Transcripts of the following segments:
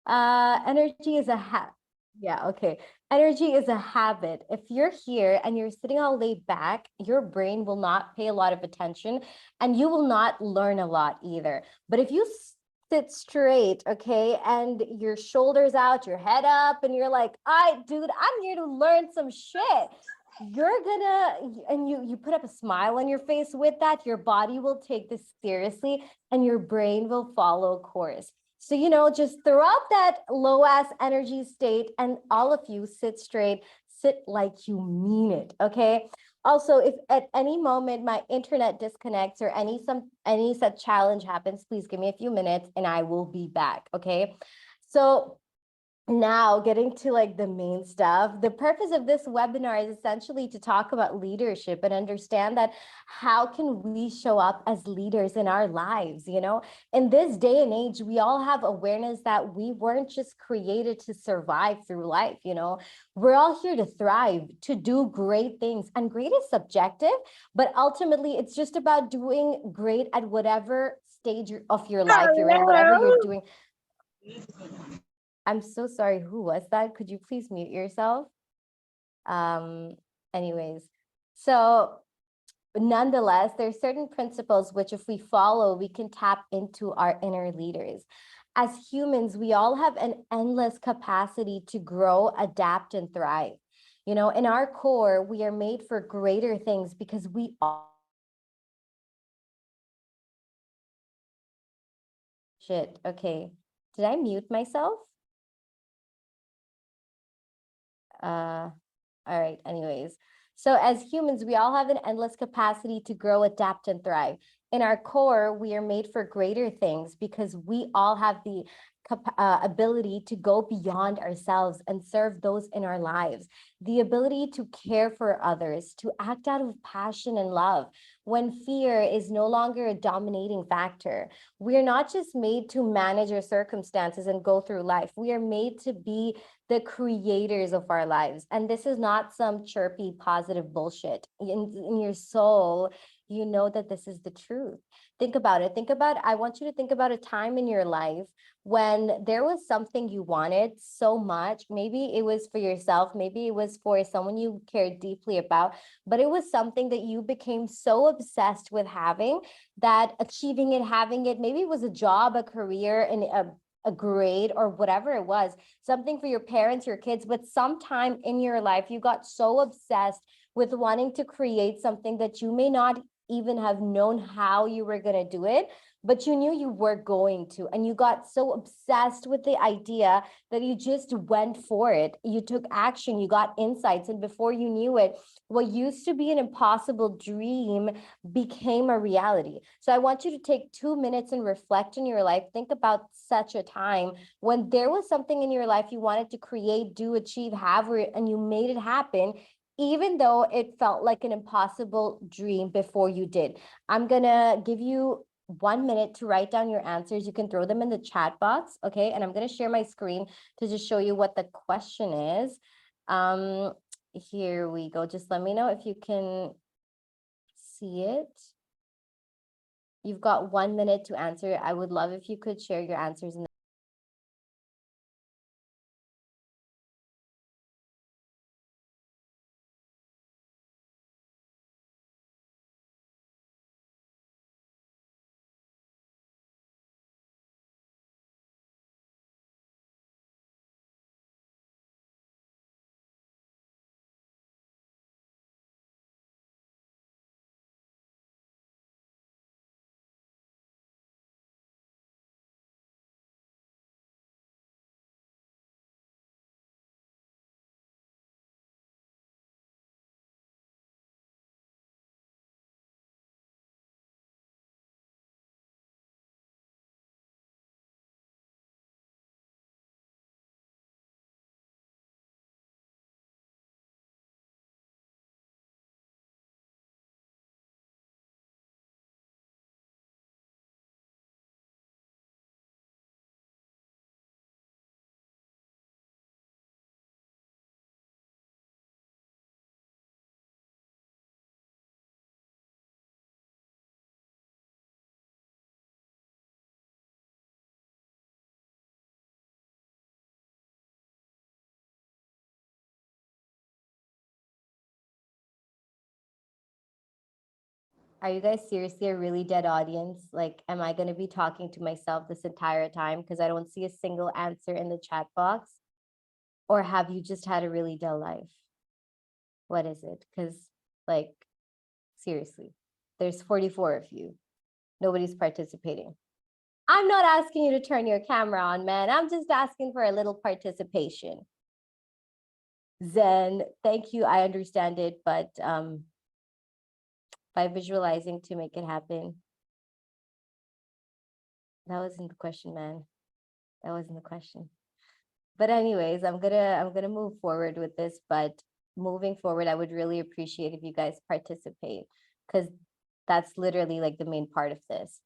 Energy is a yeah, okay. Energy is a habit. If you're here and you're sitting all laid back, your brain will not pay a lot of attention and you will not learn a lot either. But if you sit straight, okay, and your shoulders out, your head up, and you're like, dude, I'm here to learn some shit. You're gonna, and you put up a smile on your face with that, your body will take this seriously and your brain will follow course. So, just throw out that low ass energy state and all of you sit straight, sit like you mean it. Okay. Also, if at any moment my internet disconnects or any such challenge happens, please give me a few minutes and I will be back. Okay. So now getting to like the main stuff, the purpose of this webinar is essentially to talk about leadership and understand that how can we show up as leaders in our lives. In this day and age, we all have awareness that we weren't just created to survive through life. We're all here to thrive, to do great things, and great is subjective, but ultimately it's just about doing great at whatever stage of your life you're in, whatever you're doing. I'm so sorry. Who was that? Could you please mute yourself? Anyways, so nonetheless, there's certain principles which if we follow, we can tap into our inner leaders. As humans, we all have an endless capacity to grow, adapt, and thrive. In our core, we are made for greater things because we all shit. Okay. Did I mute myself? All right, anyways. So as humans, we all have an endless capacity to grow, adapt, and thrive. In our core, we are made for greater things because we all have the ability to go beyond ourselves and serve those in our lives. The ability to care for others, to act out of passion and love when fear is no longer a dominating factor. We are not just made to manage our circumstances and go through life. We are made to be the creators of our lives. And this is not some chirpy positive bullshit. In your soul, you know that this is the truth. Think about it. I want you to think about a time in your life when there was something you wanted so much. Maybe it was for yourself, maybe it was for someone you cared deeply about, but it was something that you became so obsessed with having that achieving it, having it, maybe it was a job, a career, and a grade or whatever it was, something for your parents, your kids, but sometime in your life, you got so obsessed with wanting to create something that you may not even have known how you were going to do it, but you knew you were going to, and you got so obsessed with the idea that you just went for it. You took action, you got insights, and before you knew it, what used to be an impossible dream became a reality. So I want you to take 2 minutes and reflect in your life. Think about such a time when there was something in your life you wanted to create, do, achieve, have, and you made it happen, even though it felt like an impossible dream before you did. I'm gonna give you 1 minute to write down your answers. You can throw them in the chat box, okay? And I'm gonna share my screen to just show you what the question is. Here we go. Just let me know if you can see it. You've got 1 minute to answer. I would love if you could share your answers in the Are you guys seriously a really dead audience? Like, am I going to be talking to myself this entire time because I don't see a single answer in the chat box? Or have you just had a really dull life? What is it? Because, like, seriously, there's 44 of you. Nobody's participating. I'm not asking you to turn your camera on, man. I'm just asking for a little participation. Zen, thank you. I understand it, but by visualizing to make it happen. That wasn't the question, man. That wasn't the question. But anyways, I'm gonna move forward with this, but moving forward, I would really appreciate if you guys participate, because that's literally like the main part of this.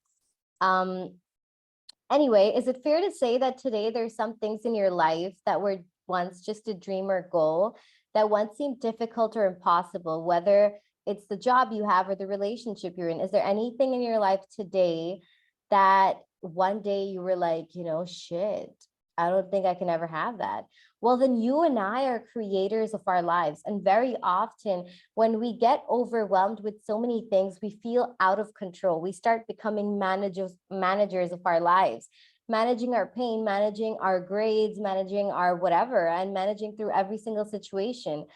Anyway, is it fair to say that today there's some things in your life that were once just a dream or goal that once seemed difficult or impossible, whether it's the job you have or the relationship you're in? Is there anything in your life today that one day you were like, you know, shit, I don't think I can ever have that? Well, then you and I are creators of our lives. And very often when we get overwhelmed with so many things, we feel out of control. We start becoming managers of our lives, managing our pain, managing our grades, managing our whatever, and managing through every single situation.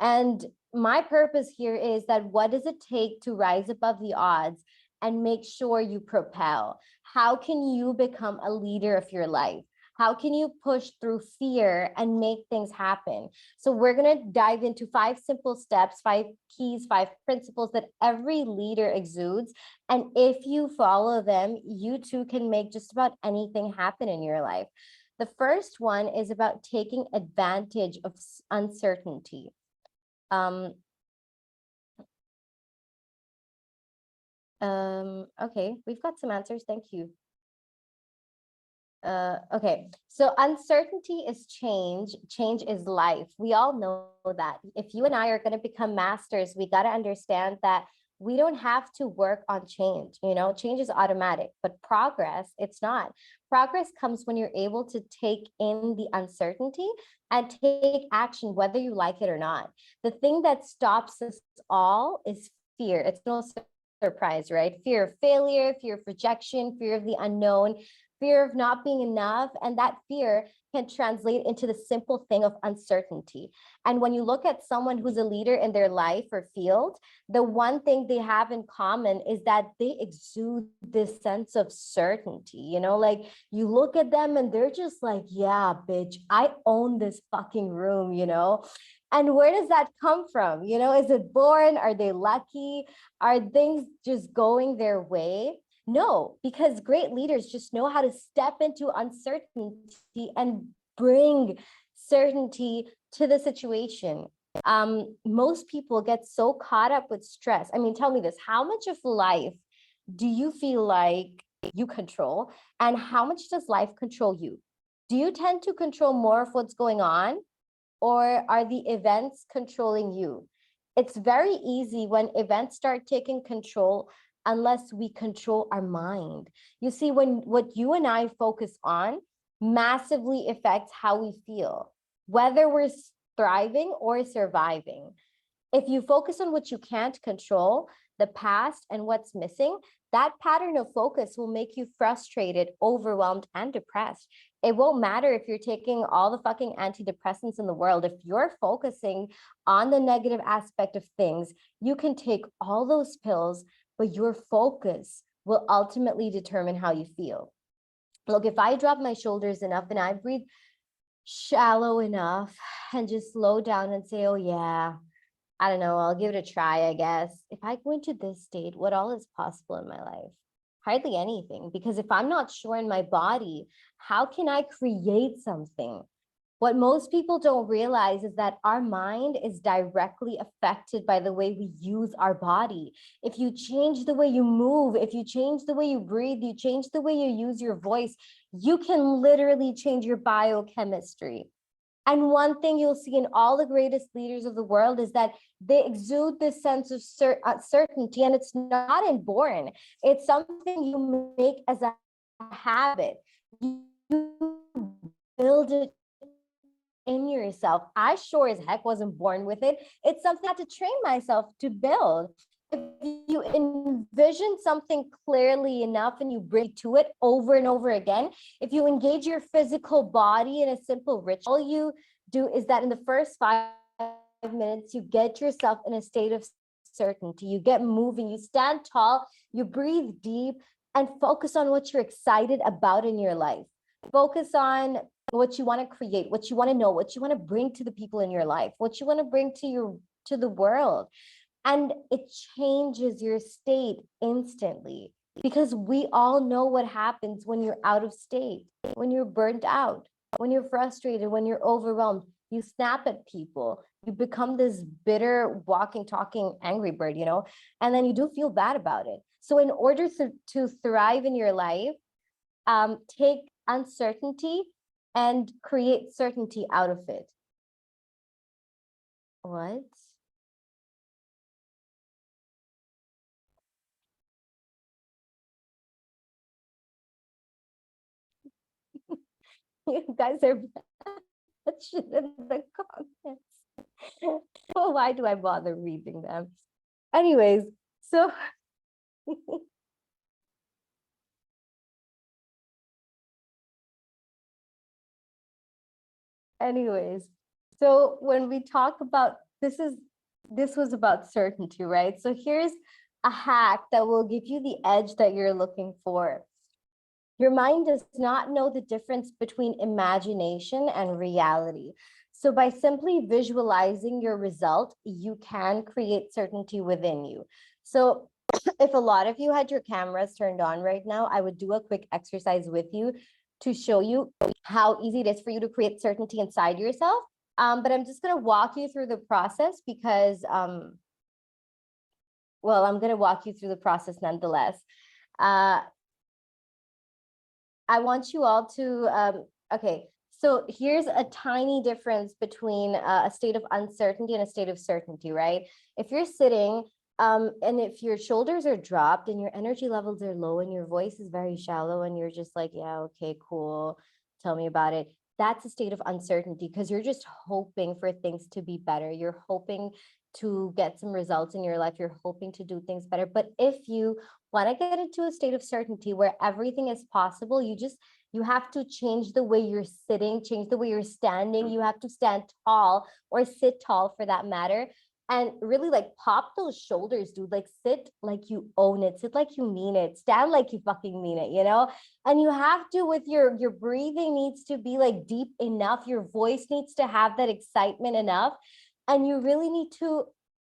And my purpose here is that what does it take to rise above the odds and make sure you propel? How can you become a leader of your life? How can you push through fear and make things happen? So we're going to dive into 5 simple steps, 5 keys, 5 principles that every leader exudes. And if you follow them, you too can make just about anything happen in your life. The first one is about taking advantage of uncertainty. Okay, we've got some answers. Thank you. Okay, so uncertainty is change. Change is life. We all know that. If you and I are going to become masters, we got to understand that we don't have to work on change. You know, change is automatic, but progress, it's not. Progress comes when you're able to take in the uncertainty and take action, whether you like it or not. The thing that stops us all is fear. It's no surprise, right? Fear of failure, fear of rejection, fear of the unknown, fear of not being enough. And that fear can translate into the simple thing of uncertainty. And when you look at someone who's a leader in their life or field, the one thing they have in common is that they exude this sense of certainty. You know, like you look at them and they're just like, yeah, bitch, I own this fucking room, you know? And where does that come from? You know, is it born? Are they lucky? Are things just going their way? No, because great leaders just know how to step into uncertainty and bring certainty to the situation. Most people get so caught up with stress. I mean, tell me this, how much of life do you feel like you control, and how much does life control you? Do you tend to control more of what's going on, or are the events controlling you? It's very easy when events start taking control unless we control our mind. You see, when what you and I focus on massively affects how we feel, whether we're thriving or surviving. If you focus on what you can't control, the past and what's missing, that pattern of focus will make you frustrated, overwhelmed, and depressed. It won't matter if you're taking all the fucking antidepressants in the world. If you're focusing on the negative aspect of things, you can take all those pills, but your focus will ultimately determine how you feel. Look, if I drop my shoulders enough and I breathe shallow enough and just slow down and say, oh yeah, I don't know, I'll give it a try, I guess. If I go into this state, what all is possible in my life? Hardly anything, because if I'm not sure in my body, how can I create something? What most people don't realize is that our mind is directly affected by the way we use our body. If you change the way you move, if you change the way you breathe, you change the way you use your voice, you can literally change your biochemistry. And one thing you'll see in all the greatest leaders of the world is that they exude this sense of certainty, and it's not inborn. It's something you make as a habit. You build it in yourself. I sure as heck wasn't born with it. It's something I had to train myself to build. you envision something clearly enough and you bring to it over and over again, if you engage your physical body in a simple ritual, all you do is that in the first 5 minutes, you get yourself in a state of certainty. You get moving, you stand tall, you breathe deep, and focus on what you're excited about in your life. Focus on what you want to create, what you want to know, what you want to bring to the people in your life, what you want to bring to the world. And it changes your state instantly, because we all know what happens when you're out of state, when you're burnt out, when you're frustrated, when you're overwhelmed. You snap at people, you become this bitter, walking, talking angry bird, and then you do feel bad about it. So in order to thrive in your life, take uncertainty and create certainty out of it. What? You guys are shit in the comments. Why do I bother reading them? Anyways, so anyways, so when we talk about this was about certainty, right? So here's a hack that will give you the edge that you're looking for. Your mind does not know the difference between imagination and reality. So by simply visualizing your result, you can create certainty within you. So if a lot of you had your cameras turned on right now, I would do a quick exercise with you to show you how easy it is for you to create certainty inside yourself. But I'm just going to walk you through the process because, well, I'm going to walk you through the process nonetheless. I want you all to, okay, so here's a tiny difference between a state of uncertainty and a state of certainty, right? If you're sitting and if your shoulders are dropped and your energy levels are low and your voice is very shallow and you're just like, yeah, okay, cool, tell me about it. That's a state of uncertainty because you're just hoping for things to be better. You're hoping to get some results in your life. You're hoping to do things better. But if you want to get into a state of certainty where everything is possible, you have to change the way you're sitting, change the way you're standing. You have to stand tall or sit tall for that matter. And really like pop those shoulders, dude. Like sit like you own it, sit like you mean it, stand like you fucking mean it, And you have to, with your breathing needs to be like deep enough. Your voice needs to have that excitement enough. And you really need to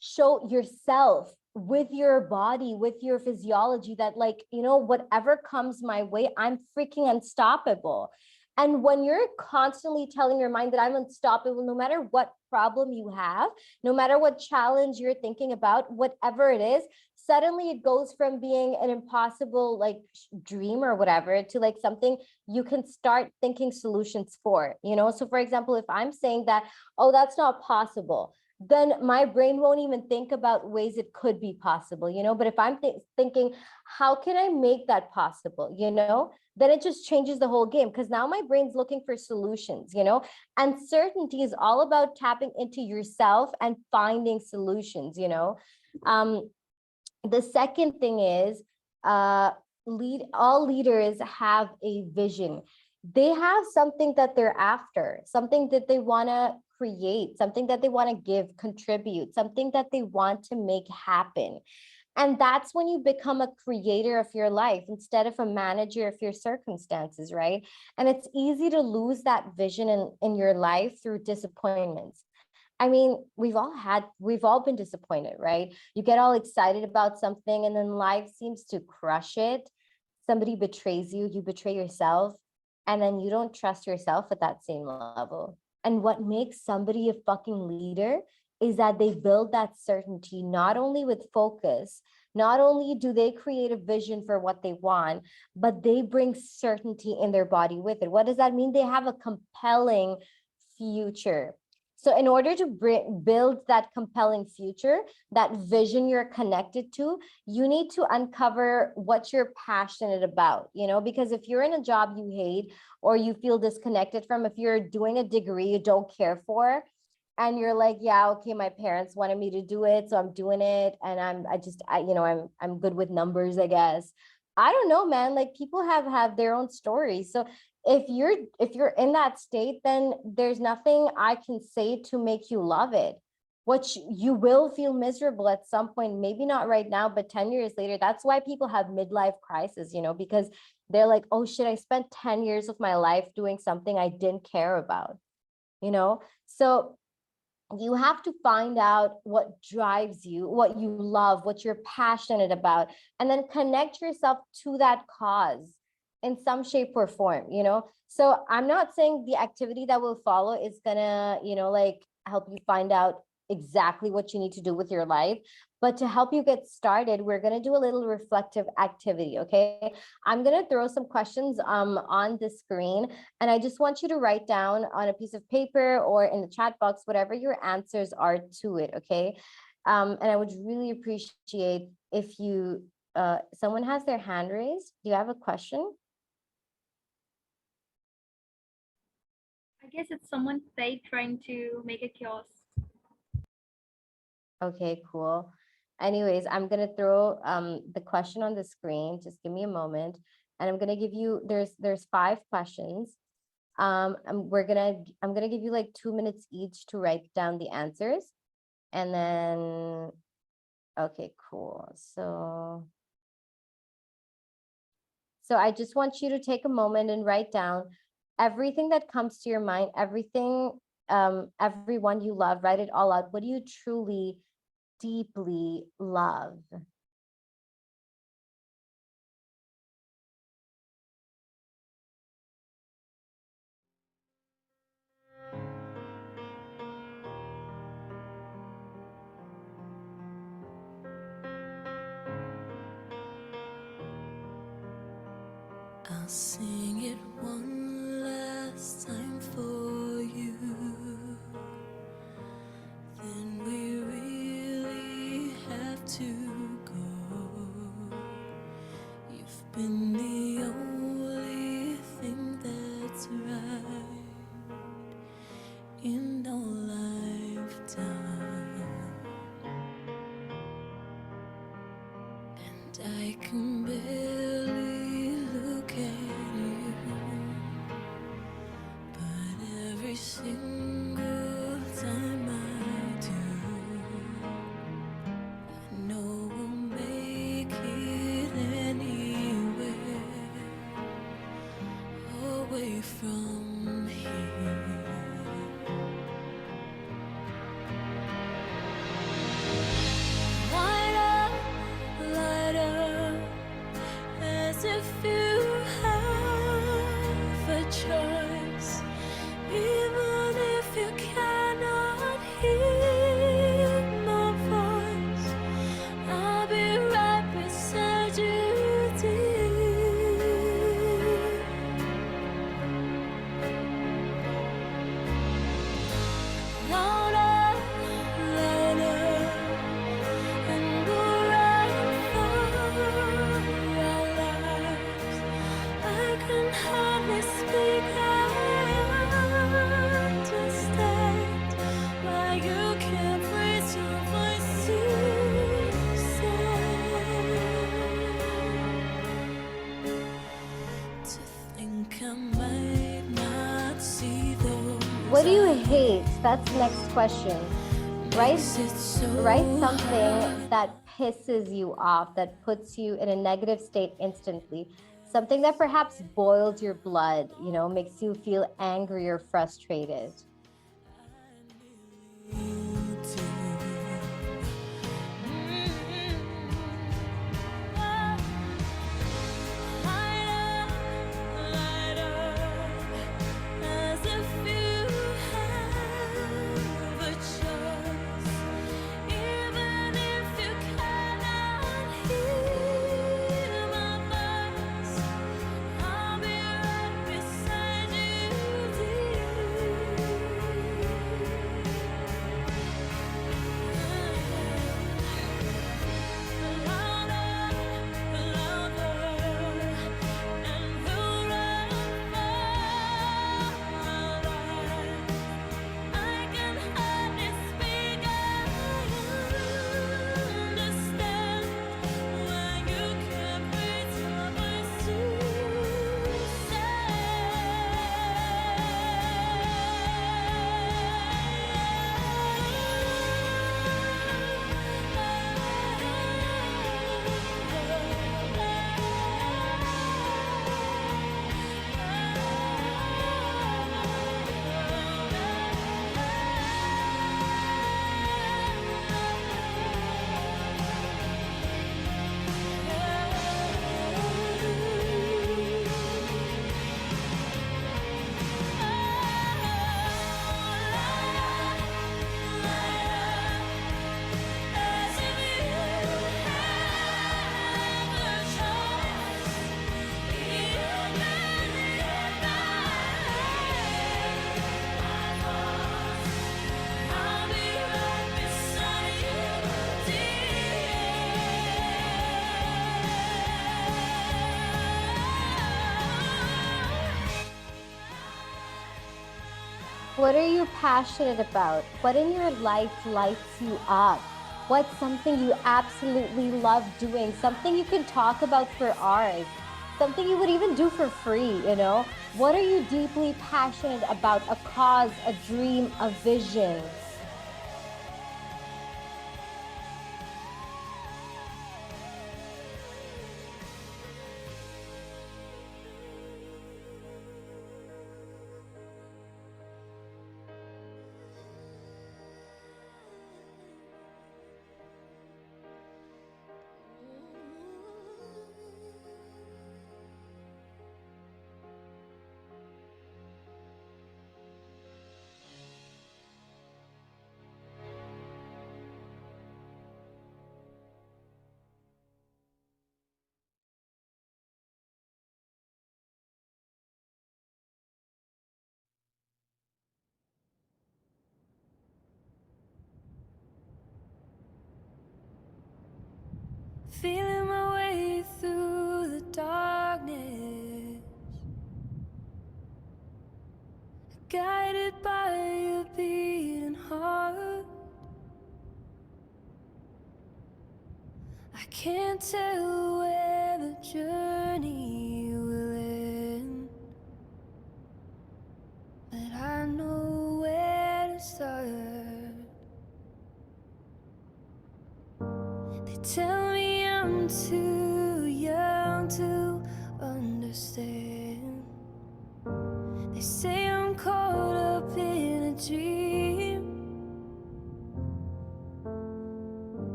show yourself with your body, with your physiology that like, whatever comes my way, I'm freaking unstoppable. And when you're constantly telling your mind that I'm unstoppable, no matter what problem you have, no matter what challenge you're thinking about, whatever it is, suddenly it goes from being an impossible like dream or whatever to like something you can start thinking solutions for, So for example, if I'm saying that, oh, that's not possible, then my brain won't even think about ways it could be possible, But if I'm thinking, how can I make that possible, then it just changes the whole game because now my brain's looking for solutions, And certainty is all about tapping into yourself and finding solutions, The second thing is all leaders have a vision. They have something that they're after, something that they want to create, something that they want to give, contribute, something that they want to make happen. And that's when you become a creator of your life instead of a manager of your circumstances, right? And it's easy to lose that vision in your life through disappointments. I mean, we've all been disappointed, right? You get all excited about something and then life seems to crush it. Somebody betrays you, you betray yourself, and then you don't trust yourself at that same level. And what makes somebody a fucking leader is that they build that certainty, not only with focus, not only do they create a vision for what they want, but they bring certainty in their body with it. What does that mean? They have a compelling future. So in order to build that compelling future, that vision you're connected to, you need to uncover what you're passionate about, because if you're in a job you hate or you feel disconnected from, if you're doing a degree you don't care for, and you're like, yeah, okay, my parents wanted me to do it, so I'm doing it, and I'm good with numbers, I guess. I don't know, man. Like, people have their own stories. So if you're in that state, then there's nothing I can say to make you love it. You will feel miserable at some point, maybe not right now, but 10 years later. That's why people have midlife crisis, because they're like, oh shit, I spent 10 years of my life doing something I didn't care about, So you have to find out what drives you, what you love, what you're passionate about, and then connect yourself to that cause in some shape or form. So I'm not saying the activity that will follow is gonna, like, help you find out exactly what you need to do with your life. But to help you get started, we're going to do a little reflective activity. Okay. I'm going to throw some questions on the screen, and I just want you to write down on a piece of paper or in the chat box whatever your answers are to it. Okay. And I would really appreciate if you someone has their hand raised. Do you have a question? I guess it's someone fake trying to make a chaos. Okay, cool. Anyways, I'm gonna throw the question on the screen. Just give me a moment, and I'm gonna give you there's 5 questions. I'm gonna give you like 2 minutes each to write down the answers, and then okay, cool. So I just want you to take a moment and write down everything that comes to your mind, everyone you love. Write it all out. What do you truly deeply love? I'll sing it one last time for you. Then we really have to go. You've been the only thing that's right in our lifetime. And I can barely look at you, but every single time I do, I know we'll make it anywhere away from here. Light up, as if you have a choice, even if you cannot hear my voice. I'll be right beside you, dear. Louder, louder, and we'll run for our lives. I can hardly speak, I understand why you can't raise your voice to say. To think I might not see those. What do you hate? That's the next question. Write something that pisses you off, that puts you in a negative state instantly. Something that perhaps boils your blood, makes you feel angry or frustrated. What are you passionate about? What in your life lights you up? What's something you absolutely love doing? Something you can talk about for hours? Something you would even do for free, you know? What are you deeply passionate about? A cause, a dream, a vision? Feeling my way through the darkness, guided by a beating heart. I can't tell where the journey will end, but I know where to start. They tell me I'm too young to understand. They say I'm caught up in a dream.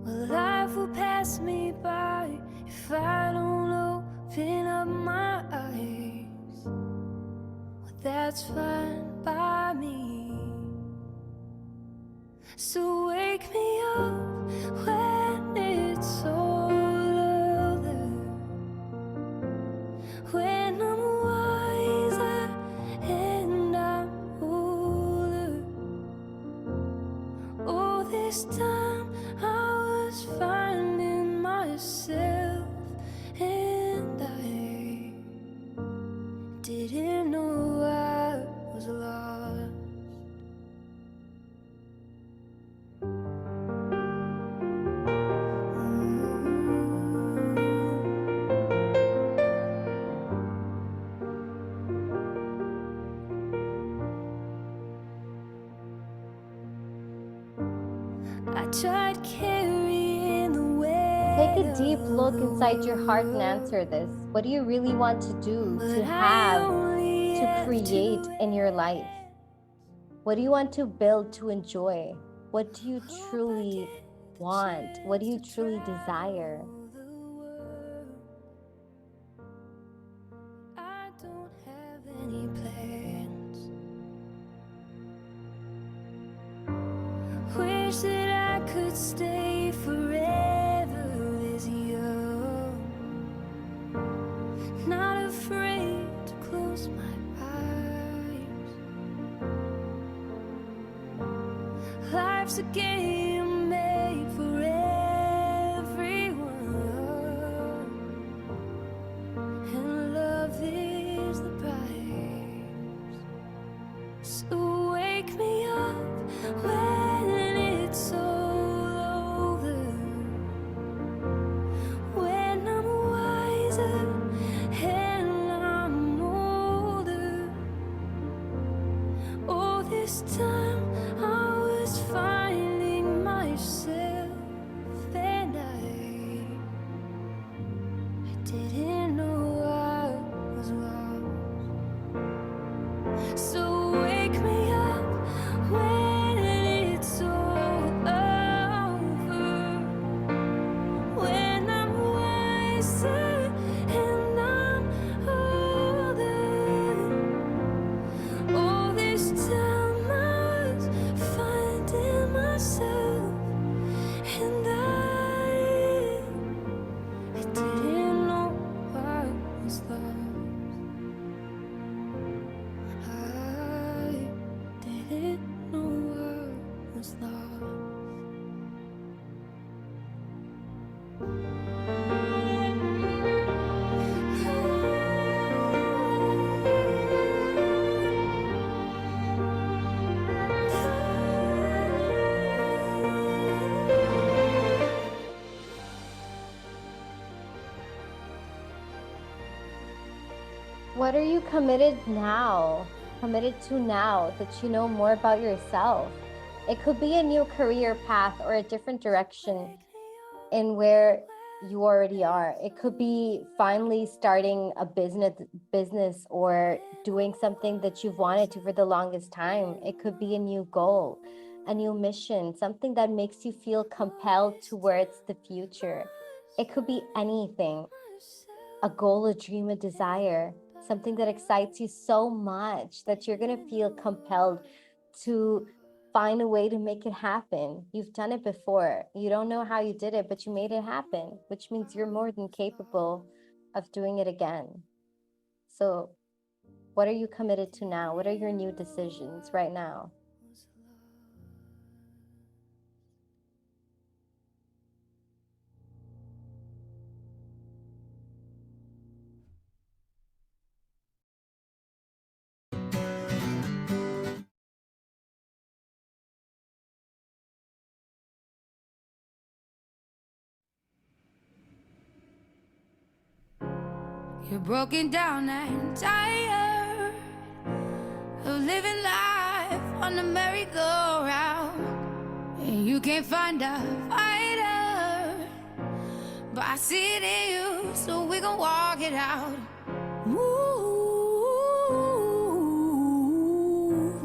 Well, life will pass me by if I don't open up my eyes. Well, that's fine by me. So wake me up when it's all over, when I'm wiser and I'm older. Oh, this time I was finding myself, and I didn't know I was lost. I tried carrying the weight. Take a deep look inside your heart and answer this. What do you really want to do, to have, to create in your life? What do you want to build, to enjoy? What do you truly want? What do you truly desire? I don't have any plans. Wish that I could stay forever this young, not afraid to close my eyes. Life's a game made for everyone, and love is the prize. So wake me up when it's all over, when I'm wiser and I'm older. Oh, this time I was finding myself, and I didn't know I was lost. So wake me up when it's all over, when I'm wiser and I'm older. All this time I was what are you committed to now that you know more about yourself? It could be a new career path or a different direction in where you already are. It could be finally starting a business or doing something that you've wanted to for the longest time. It could be a new goal, a new mission, something that makes you feel compelled towards the future. It could be anything, a goal, a dream, a desire, something that excites you so much that you're going to feel compelled to find a way to make it happen. You've done it before. You don't know how you did it, but you made it happen, which means you're more than capable of doing it again. So what are you committed to now? What are your new decisions right now? You're broken down and tired of living life on the merry-go-round, and you can't find a fighter, but I see it in you, so we gon' walk it out. Move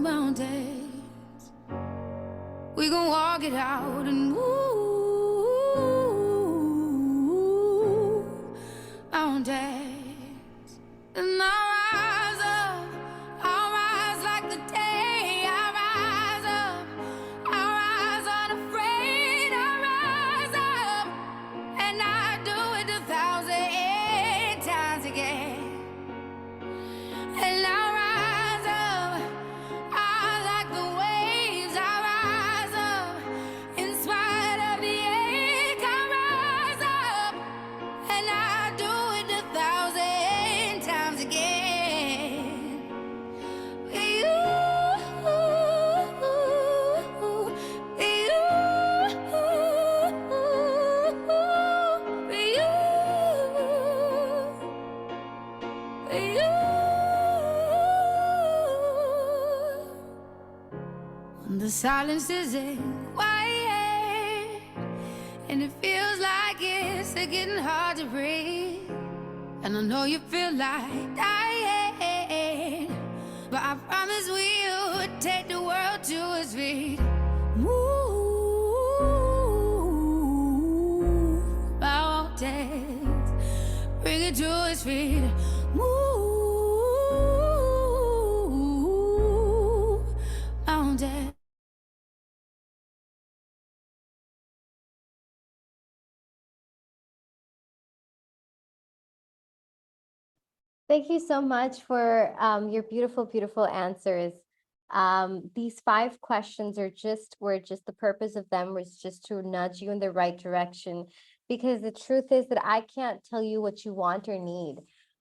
mountains, we gon' walk it out and move mountains. And I'll rise like the day. I'll rise up, I'll rise unafraid. I'll rise up, and I do it 1,000 times again. And I'll rise up, I like the waves. I'll rise up, in spite of the ache. I'll rise up, and I do it 1,000 times again. When the silence isn't quiet and it feels like it's getting hard to breathe, and I know you feel like dying, but I promise we'll take the world to its feet. Move mountains, bring it to its feet. Move mountains. Thank you so much for your beautiful, beautiful answers. These 5 questions were just the purpose of them was just to nudge you in the right direction, because the truth is that I can't tell you what you want or need,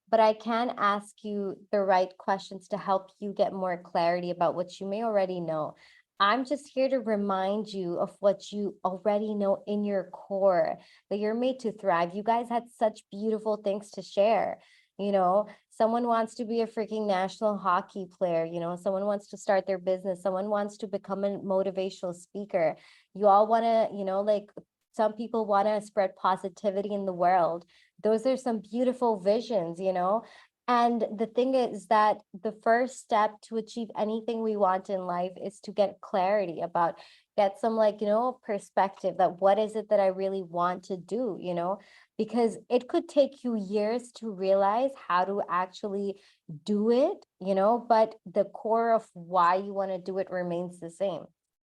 but I can ask you the right questions to help you get more clarity about what you may already know. I'm just here to remind you of what you already know in your core, that you're made to thrive. You guys had such beautiful things to share. You know, someone wants to be a freaking national hockey player, you know, someone wants to start their business, someone wants to become a motivational speaker. You all want to, you know, like some people want to spread positivity in the world. Those are some beautiful visions, you know. And the thing is that the first step to achieve anything we want in life is to get clarity about, get some, like, you know, perspective that what is it that I really want to do, you know, because it could take you years to realize how to actually do it, you know, but the core of why you want to do it remains the same.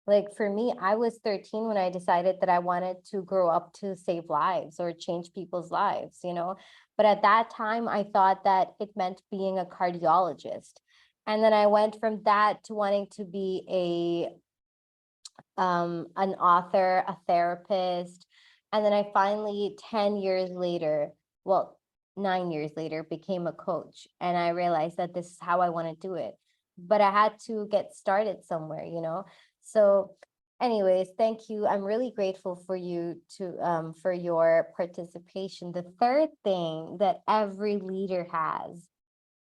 Like for me, I was 13 when I decided that I wanted to grow up to save lives or change people's lives, you know. But at that time, I thought that it meant being a cardiologist. And then I went from that to wanting to be an author, a therapist. And then I finally, 10 years later, well, 9 years later, became a coach. And I realized that this is how I want to do it. But I had to get started somewhere, you know? So anyways, thank you. I'm really grateful for you for your participation. The third thing that every leader has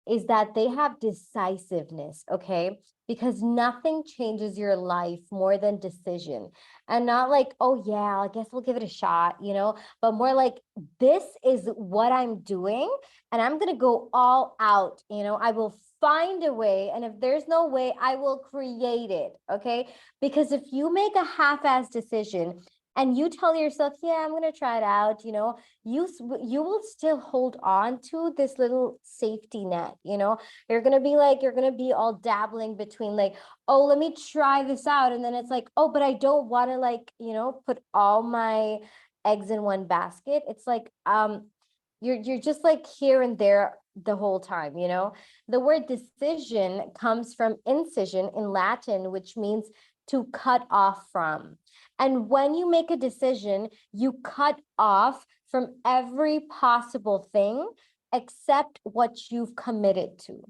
is that they have decisiveness, okay? Because nothing changes your life more than decision. And not like, oh yeah, I guess we'll give it a shot, you know, but more like, this is what I'm doing and I'm going to go all out, you know, I will find a way. And if there's no way, I will create it, okay? Because if you make a half-ass decision and you tell yourself, yeah, I'm going to try it out, you know, you will still hold on to this little safety net, you know. You're going to be like, you're going to be all dabbling between like, oh, let me try this out. And then it's like, oh, but I don't want to like, you know, put all my eggs in one basket. It's like, you're just like here and there the whole time, you know. The word decision comes from incision in Latin, which means to cut off from. And when you make a decision, you cut off from every possible thing except what you've committed to.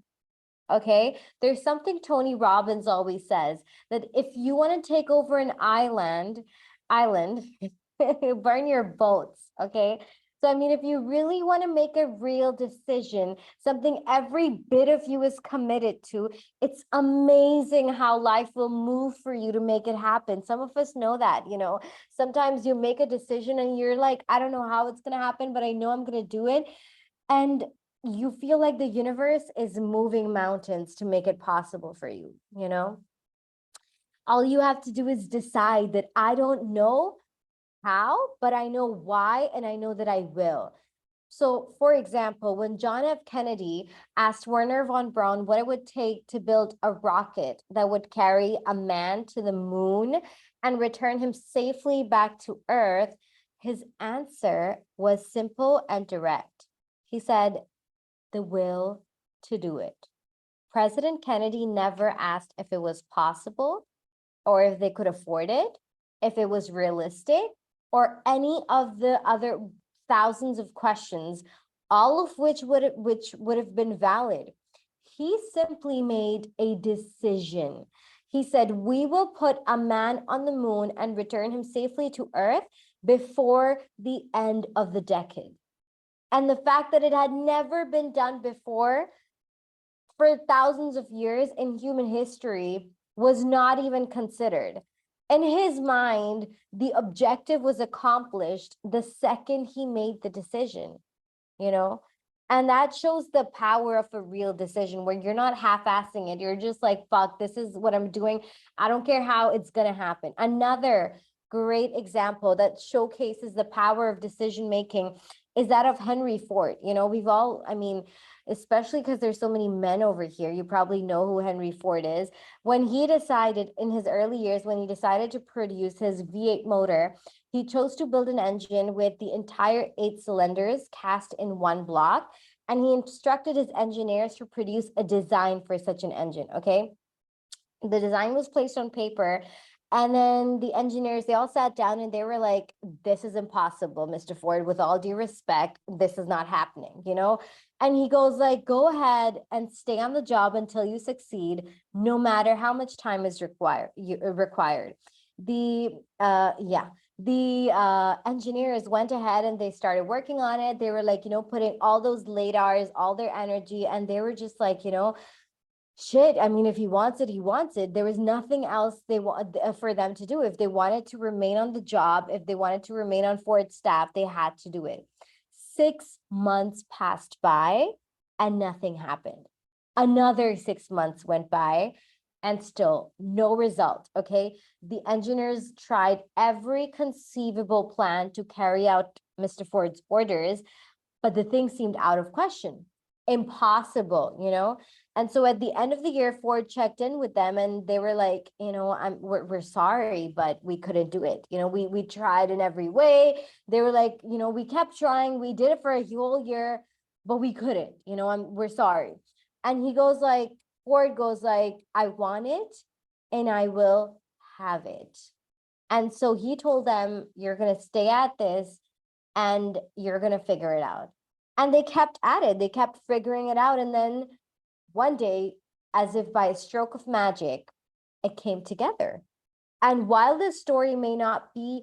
Okay, there's something Tony Robbins always says, that if you want to take over an island, burn your boats. Okay, so I mean, if you really want to make a real decision, something every bit of you is committed to, it's amazing how life will move for you to make it happen. Some of us know that, you know, sometimes you make a decision and you're like, I don't know how it's going to happen, but I know I'm going to do it. And you feel like the universe is moving mountains to make it possible for you, you know? All you have to do is decide that I don't know how, but I know why, and I know that I will. So, for example, when John F. Kennedy asked Werner von Braun what it would take to build a rocket that would carry a man to the moon and return him safely back to Earth, his answer was simple and direct. He said, the will to do it. President Kennedy never asked if it was possible or if they could afford it, if it was realistic, or any of the other thousands of questions, all of which would have been valid. He simply made a decision. He said, we will put a man on the moon and return him safely to Earth before the end of the decade. And the fact that it had never been done before for thousands of years in human history was not even considered. In his mind, the objective was accomplished the second he made the decision, you know? And that shows the power of a real decision where you're not half-assing it. You're just like, fuck, this is what I'm doing. I don't care how it's going to happen. Another great example that showcases the power of decision-making is that of Henry Ford. You know, we've all, I mean, especially because there's so many men over here, you probably know who Henry Ford is. When he decided in his early years, when he decided to produce his V8 motor, he chose to build an engine with the entire 8 cylinders cast in one block, and he instructed his engineers to produce a design for such an engine, okay? The design was placed on paper, and then the engineers, they all sat down and they were like, this is impossible, Mr. Ford, with all due respect, this is not happening, you know? And he goes like, go ahead and stay on the job until you succeed, no matter how much time is required. The engineers went ahead and they started working on it. They were like, you know, putting all those LADARs, all their energy, and they were just like, you know, shit, I mean, if he wants it, he wants it. There was nothing else they want for them to do. If they wanted to remain on the job, if they wanted to remain on Ford staff, they had to do it. 6 months passed by and nothing happened. Another 6 months went by and still no result, okay? The engineers tried every conceivable plan to carry out Mr. Ford's orders, but the thing seemed out of question. Impossible, you know? And so at the end of the year, Ford checked in with them and they were like, you know, we're sorry, but we couldn't do it. You know, we tried in every way. They were like, you know, we kept trying. We did it for a whole year, but we couldn't, you know, we're sorry. And he goes like, Ford goes like, I want it and I will have it. And so he told them, you're going to stay at this and you're going to figure it out. And they kept at it. They kept figuring it out. And then one day, as if by a stroke of magic, it came together. And while this story may not be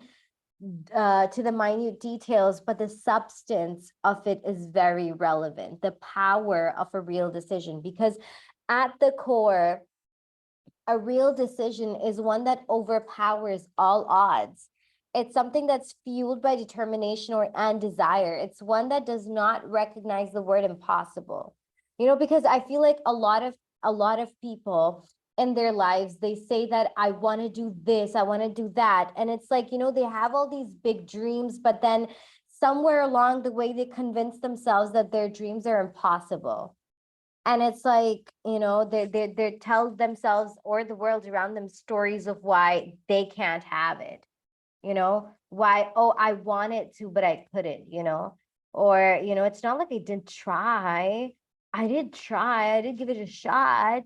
to the minute details, but the substance of it is very relevant. The power of a real decision, because at the core, a real decision is one that overpowers all odds. It's something that's fueled by determination and desire. It's one that does not recognize the word impossible. Because I feel like a lot of people in their lives, they say that I want to do this, I want to do that. And it's like, they have all these big dreams, but then somewhere along the way, they convince themselves that their dreams are impossible. And it's like, they tell themselves or the world around them stories of why they can't have it. Why, oh, I wanted to, but I couldn't, or, it's not like I didn't try. I did try, I did give it a shot.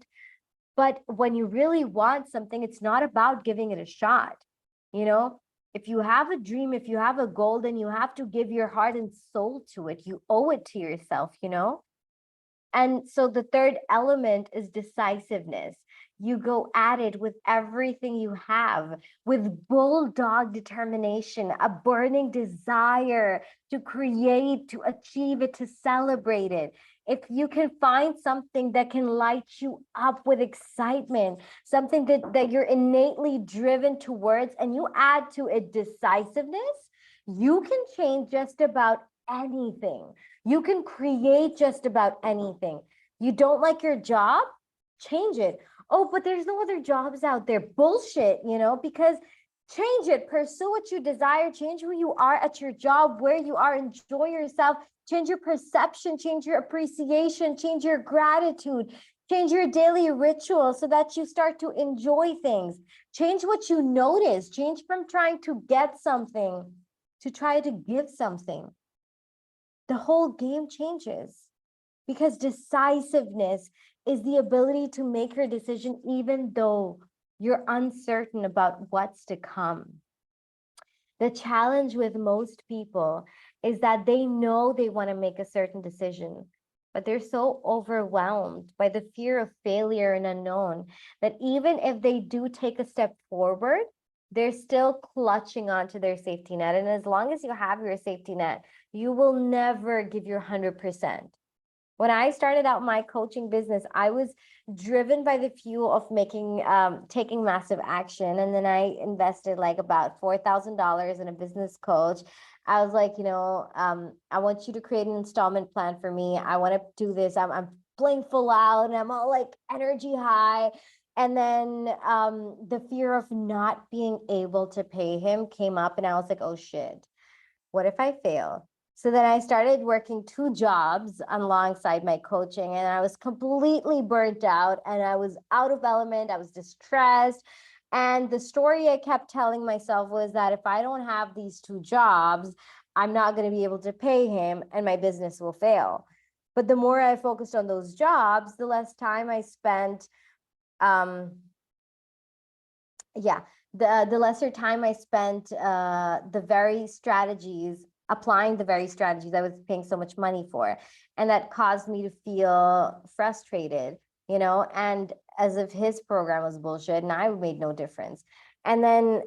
But when you really want something, it's not about giving it a shot. If you have a dream, if you have a goal, then you have to give your heart and soul to it. You owe it to yourself, And so the third element is decisiveness. You go at it with everything you have, with bulldog determination, a burning desire to create, to achieve it, to celebrate it. If you can find something that can light you up with excitement, something that you're innately driven towards, and you add to it decisiveness, you can change just about anything. You can create just about anything. You don't like your job? Change it. Oh, but there's no other jobs out there. Bullshit, because change it. Pursue what you desire. Change who you are at your job, where you are. Enjoy yourself. Change your perception. Change your appreciation. Change your gratitude. Change your daily ritual so that you start to enjoy things. Change what you notice. Change from trying to get something to try to give something. The whole game changes, because decisiveness is the ability to make your decision even though you're uncertain about what's to come. The challenge with most people is that they know they want to make a certain decision, but they're so overwhelmed by the fear of failure and unknown that even if they do take a step forward, they're still clutching onto their safety net. And as long as you have your safety net, you will never give your 100%. When I started out my coaching business, I was driven by the fuel of taking massive action. And then I invested like about $4,000 in a business coach. I was like, I want you to create an installment plan for me. I want to do this. I'm playing full out and I'm all like energy high. And then the fear of not being able to pay him came up, and I was like, oh shit, what if I fail? So then I started working 2 jobs alongside my coaching, and I was completely burnt out and I was out of element. I was distressed. And the story I kept telling myself was that if I don't have these 2 jobs, I'm not going to be able to pay him and my business will fail. But the more I focused on those jobs, the less time I spent the lesser time I spent applying the very strategies I was paying so much money for. And that caused me to feel frustrated, and as if his program was bullshit and I made no difference. And then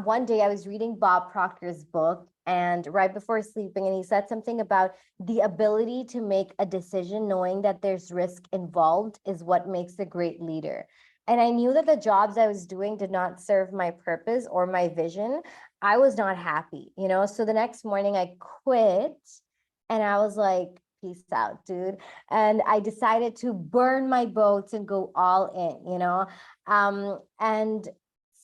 one day I was reading Bob Proctor's book, and right before sleeping, and he said something about the ability to make a decision knowing that there's risk involved is what makes a great leader. And I knew that the jobs I was doing did not serve my purpose or my vision. I was not happy, So the next morning I quit, and I was like, peace out, dude. And I decided to burn my boats and go all in, and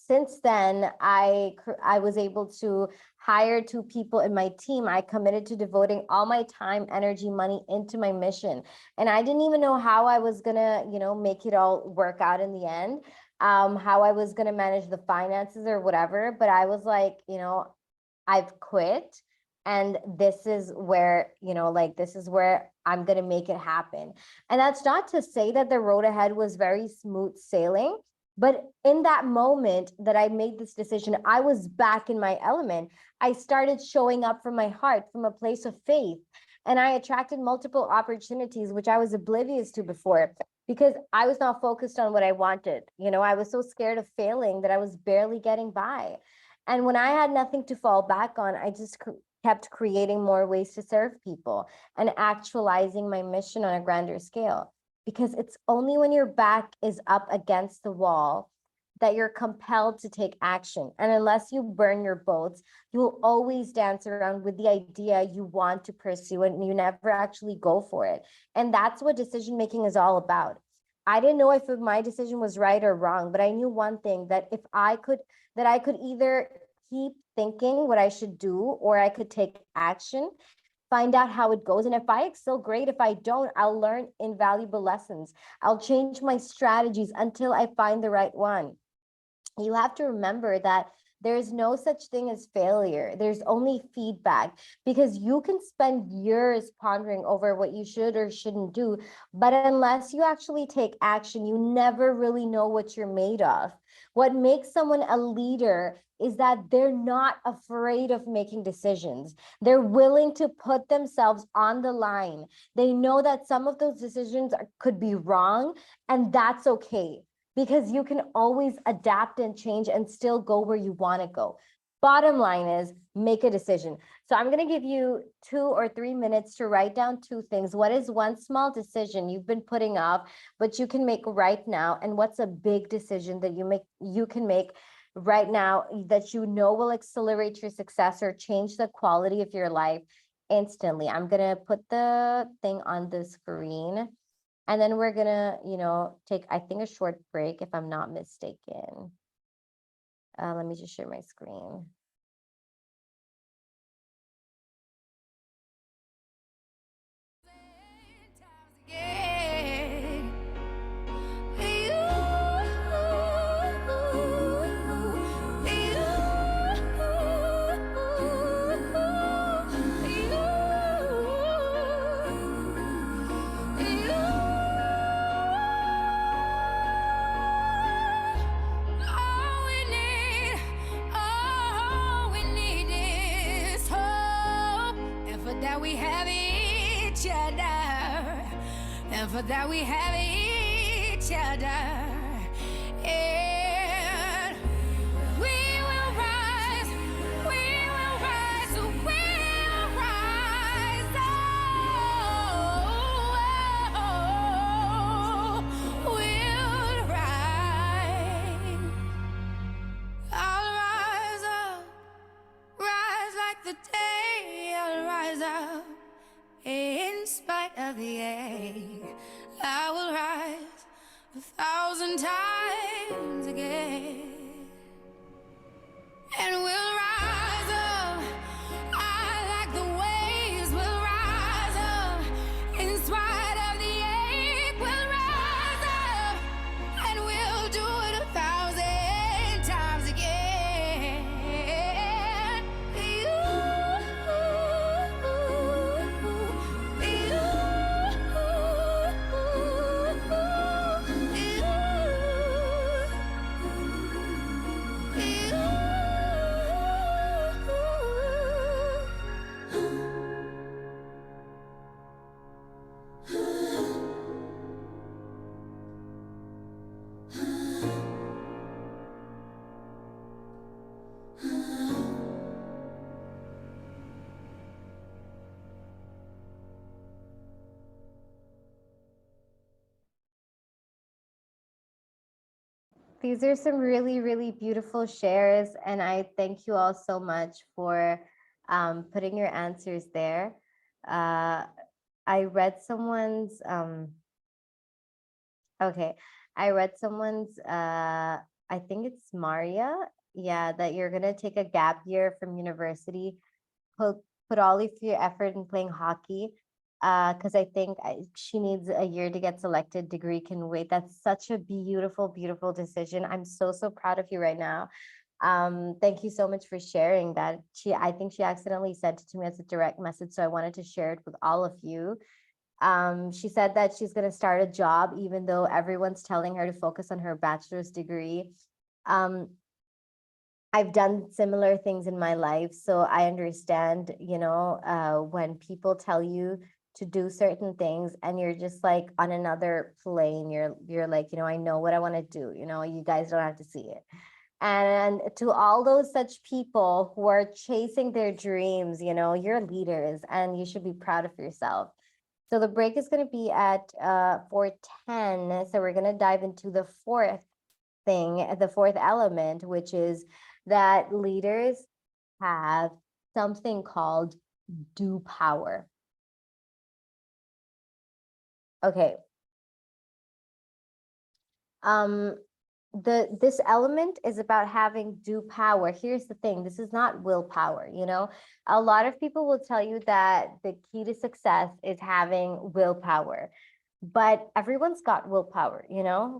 since then, I was able to hire 2 people in my team. I committed to devoting all my time, energy, money into my mission. And I didn't even know how I was gonna, make it all work out in the end, how I was gonna manage the finances or whatever. But I was like, I've quit. And this is where, this is where I'm gonna make it happen. And that's not to say that the road ahead was very smooth sailing. But in that moment that I made this decision, I was back in my element. I started showing up from my heart, from a place of faith. And I attracted multiple opportunities, which I was oblivious to before, because I was not focused on what I wanted. I was so scared of failing that I was barely getting by. And when I had nothing to fall back on, I just kept creating more ways to serve people and actualizing my mission on a grander scale. Because it's only when your back is up against the wall that you're compelled to take action. And unless you burn your boats, you'll always dance around with the idea you want to pursue and you never actually go for it. And that's what decision making is all about. I didn't know if my decision was right or wrong, but I knew one thing, that if I could, that I could either keep thinking what I should do or I could take action, find out how it goes. And if I excel, great. If I don't, I'll learn invaluable lessons. I'll change my strategies until I find the right one. You have to remember that there's no such thing as failure. There's only feedback, because you can spend years pondering over what you should or shouldn't do, but unless you actually take action, you never really know what you're made of. What makes someone a leader is that they're not afraid of making decisions. They're willing to put themselves on the line. They know that some of those decisions could be wrong, and that's okay, because you can always adapt and change and still go where you want to go. Bottom line is, make a decision. So I'm going to give you 2 or 3 minutes to write down 2 things. What is one small decision you've been putting off, but you can make right now? And what's a big decision that you can make right now that you know will accelerate your success or change the quality of your life instantly? I'm going to put the thing on the screen. And then we're gonna, take, I think, a short break, if I'm not mistaken. Let me just share my screen. And for that we have each other. And we will rise, we will rise, we will rise. Oh, we'll rise. I'll rise up, rise like the day. I'll rise up. In spite of the ache, I will rise 1,000 times again. And we'll rise up. I like the waves. We'll rise up. In spite of the ache, we'll rise up. And we'll do it 1,000 times again. These are some really, really beautiful shares, and I thank you all so much for putting your answers there. I read someone's, okay, I read someone's, I think it's Maria, yeah, that you're gonna take a gap year from university, put all of your effort in playing hockey, because I think she needs a year to get selected. Degree can wait. That's such a beautiful, beautiful decision. I'm so, so proud of you right now. Thank you so much for sharing that. I think she accidentally sent it to me as a direct message, so I wanted to share it with all of you. She said that she's going to start a job, even though everyone's telling her to focus on her bachelor's degree. I've done similar things in my life, so I understand, when people tell you to do certain things and you're just like on another plane, you're like, I know what I want to do, you guys don't have to see it. And to all those such people who are chasing their dreams, you're leaders and you should be proud of yourself. So the break is going to be at 4:10. So we're going to dive into the fourth thing, the fourth element, which is that leaders have something called due power. Okay. This element is about having due power. Here's the thing, this is not willpower. A lot of people will tell you that the key to success is having willpower, but everyone's got willpower,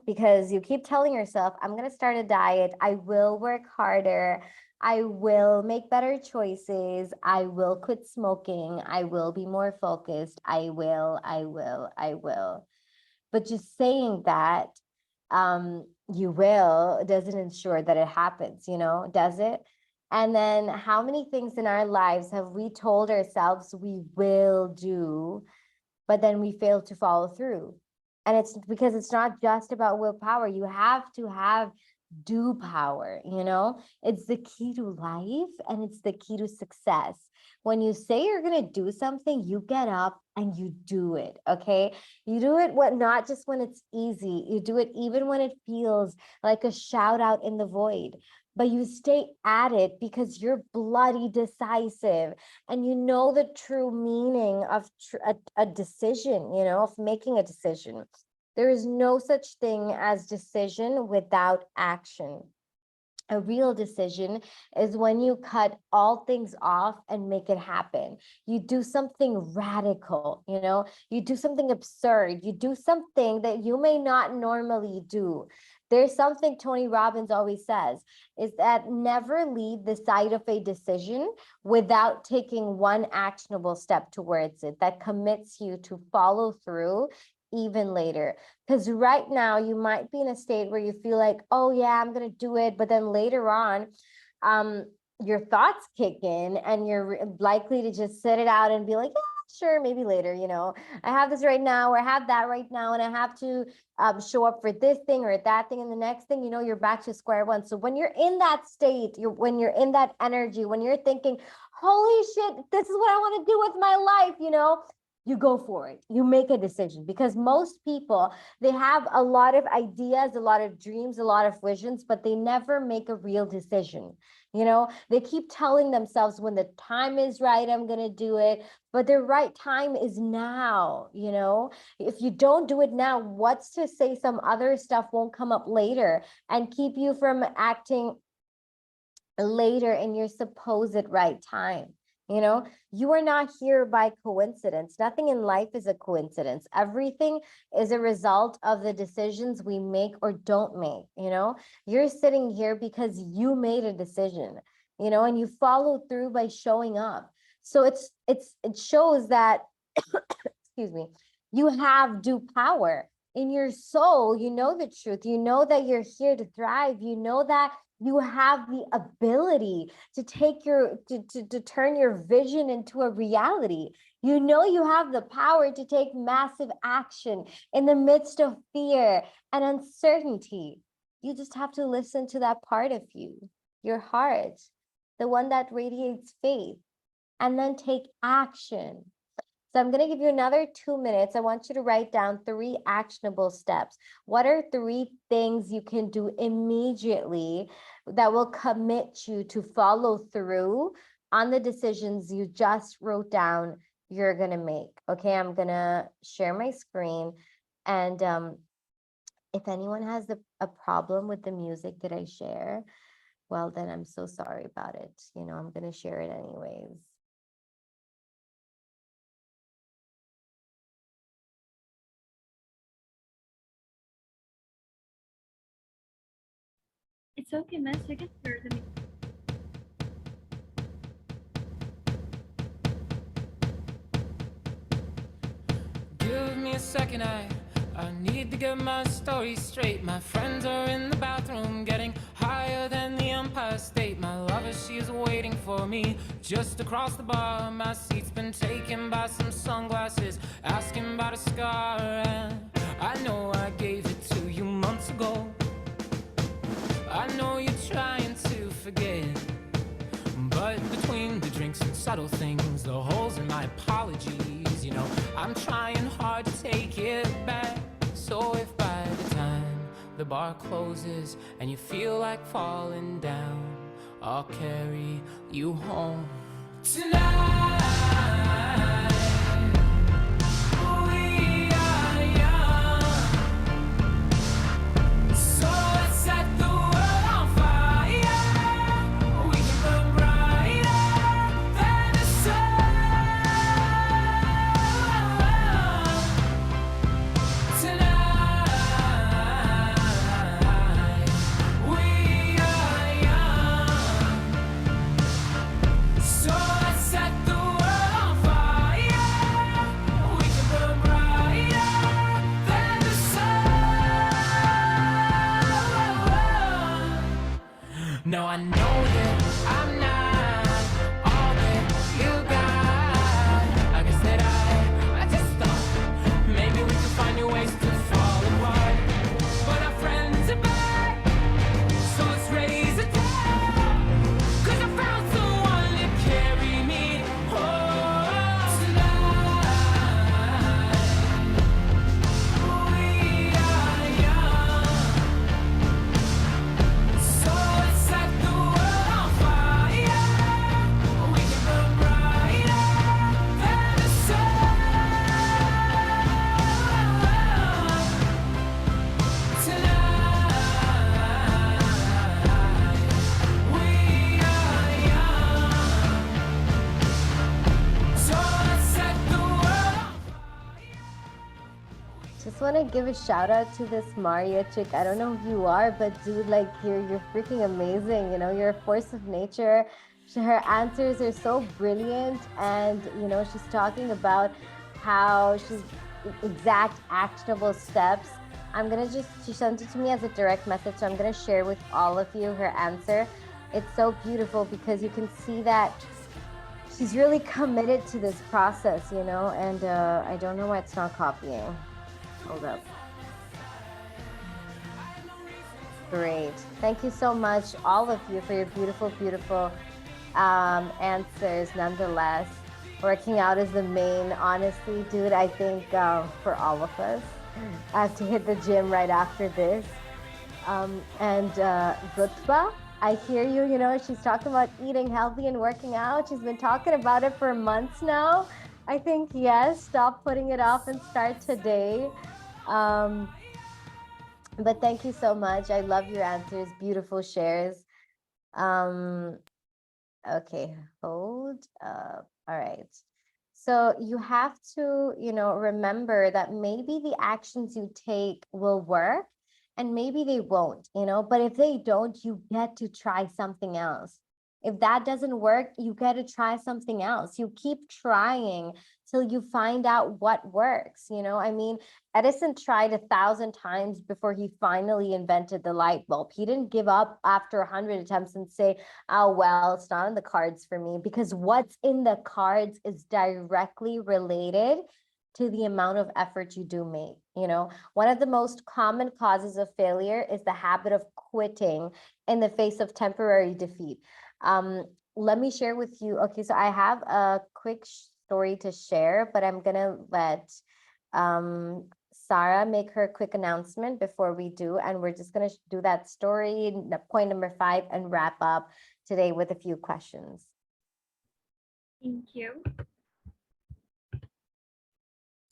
because you keep telling yourself, I'm going to start a diet, I will work harder, I will make better choices, I will quit smoking, I will be more focused, I will. But just saying that you will doesn't ensure that it happens, does it? And then how many things in our lives have we told ourselves we will do, but then we fail to follow through? And it's because it's not just about willpower. You have to have due power, it's the key to life and it's the key to success. When you say you're going to do something, you get up and you do it. Okay. You do it not just when it's easy, you do it even when it feels like a shout out in the void, but you stay at it because you're bloody decisive and you know the true meaning of a decision, of making a decision. There is no such thing as decision without action. A real decision is when you cut all things off and make it happen. You do something radical, you do something absurd, you do something that you may not normally do. There's something Tony Robbins always says, is that never leave the side of a decision without taking one actionable step towards it that commits you to follow through even later. Because right now you might be in a state where you feel like, oh yeah, I'm going to do it. But then later on, your thoughts kick in and you're likely to just sit it out and be like, yeah, sure, maybe later, I have this right now, or I have that right now, and I have to show up for this thing or that thing, and the next thing, you're back to square one. So when you're in that state, when you're in that energy, when you're thinking, holy shit, this is what I want to do with my life, you go for it. You make a decision, because most people, they have a lot of ideas, a lot of dreams, a lot of visions, but they never make a real decision. They keep telling themselves when the time is right, I'm going to do it, but the right time is now. If you don't do it now, what's to say some other stuff won't come up later and keep you from acting later in your supposed right time? You are not here by coincidence. Nothing in life is a coincidence. Everything is a result of the decisions we make or don't make. You're sitting here because you made a decision, and you follow through by showing up. So it shows that, excuse me, you have due power in your soul. You know the truth. You know that you're here to thrive. You know that you have the ability to to turn your vision into a reality. You have the power to take massive action in the midst of fear and uncertainty. You just have to listen to that part of you, your heart, the one that radiates faith, and then take action. So I'm going to give you another 2 minutes. I want you to write down 3 actionable steps. What are 3 things you can do immediately that will commit you to follow through on the decisions you just wrote down you're going to make? Okay, I'm going to share my screen. And if anyone has a problem with the music that I share, well, then I'm so sorry about it. I'm going to share it anyways. It's okay, miss. You can hear the music. Give me a second, I need to get my story straight. My friends are in the bathroom getting higher than the Empire State. My lover, she's waiting for me just across the bar. My seat's been taken by some sunglasses, asking about a scar. And I know I gave it to you months ago. I know you're trying forget. But between the drinks and subtle things, the holes in my apologies, you know, I'm trying hard to take it back. So if by the time the bar closes and you feel like falling down, I'll carry you home tonight. We are young, so let's set the world on fire. We can burn brighter than the sun tonight. We are young, so let's set the world on fire. We can burn brighter than the sun. No, I know that I'm not all that you got. I guess that I just thought maybe we could find new ways to fall apart. But our friends are back, so let's raise a toast. 'Cause I found someone to carry me home tonight. We are young, so let's set the world on fire. We can burn brighter than the sun tonight. We are young, so let's set the world on fire. Just want to give a shout out to this Maria chick. I don't know who you are, but dude, like you're freaking amazing. You know, you're a force of nature. Her answers are so brilliant, and you know, she's talking about how she's exact actionable steps. I'm gonna she sent it to me as a direct message, so I'm gonna share with all of you her answer. It's so beautiful because you can see that she's really committed to this process, you know, and I don't know why it's not copying. Hold up. Great. Thank you so much, all of you, for your beautiful, beautiful answers nonetheless. Working out is the main, honestly, dude, I think for all of us. I have to hit the gym right after this. And Rutba, I hear you, you know, she's talking about eating healthy and working out. She's been talking about it for months now. I think, yes, stop putting it off and start today. But thank you so much. I love your answers, beautiful shares. Okay, hold up. All right. So you have to, you know, remember that maybe the actions you take will work and maybe they won't, you know, but if they don't, you get to try something else. If that doesn't work, you get to try something else. You keep trying till you find out what works, you know. I mean, Edison tried 1,000 times before he finally invented the light bulb. He didn't give up after 100 attempts and say, oh, well, it's not in the cards for me, because what's in the cards is directly related to the amount of effort you do make. You know, one of the most common causes of failure is the habit of quitting in the face of temporary defeat. Let me share with you. Okay, so I have a quick story to share, but I'm gonna let Sarah make her quick announcement before we do, and we're just gonna do that story, point number 5, and wrap up today with a few questions. Thank you.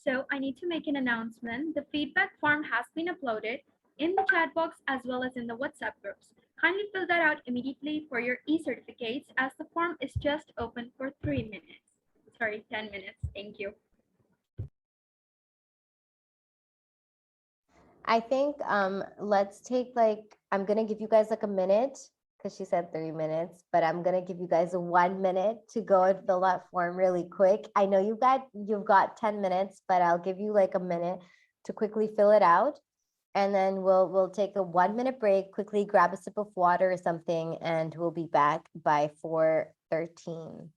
So I need to make an announcement. The feedback form has been uploaded in the chat box as well as in the WhatsApp groups. Kindly fill that out immediately for your e-certificates, as the form is just open for 3 minutes. Sorry, 10 minutes. Thank you. I think let's take like, I'm gonna give you guys like a minute, because she said 3 minutes, but I'm gonna give you guys 1 minute to go and fill that form really quick. I know you've got 10 minutes, but I'll give you like a minute to quickly fill it out. And then we'll take a 1 minute break, quickly grab a sip of water or something, and we'll be back by 4:13.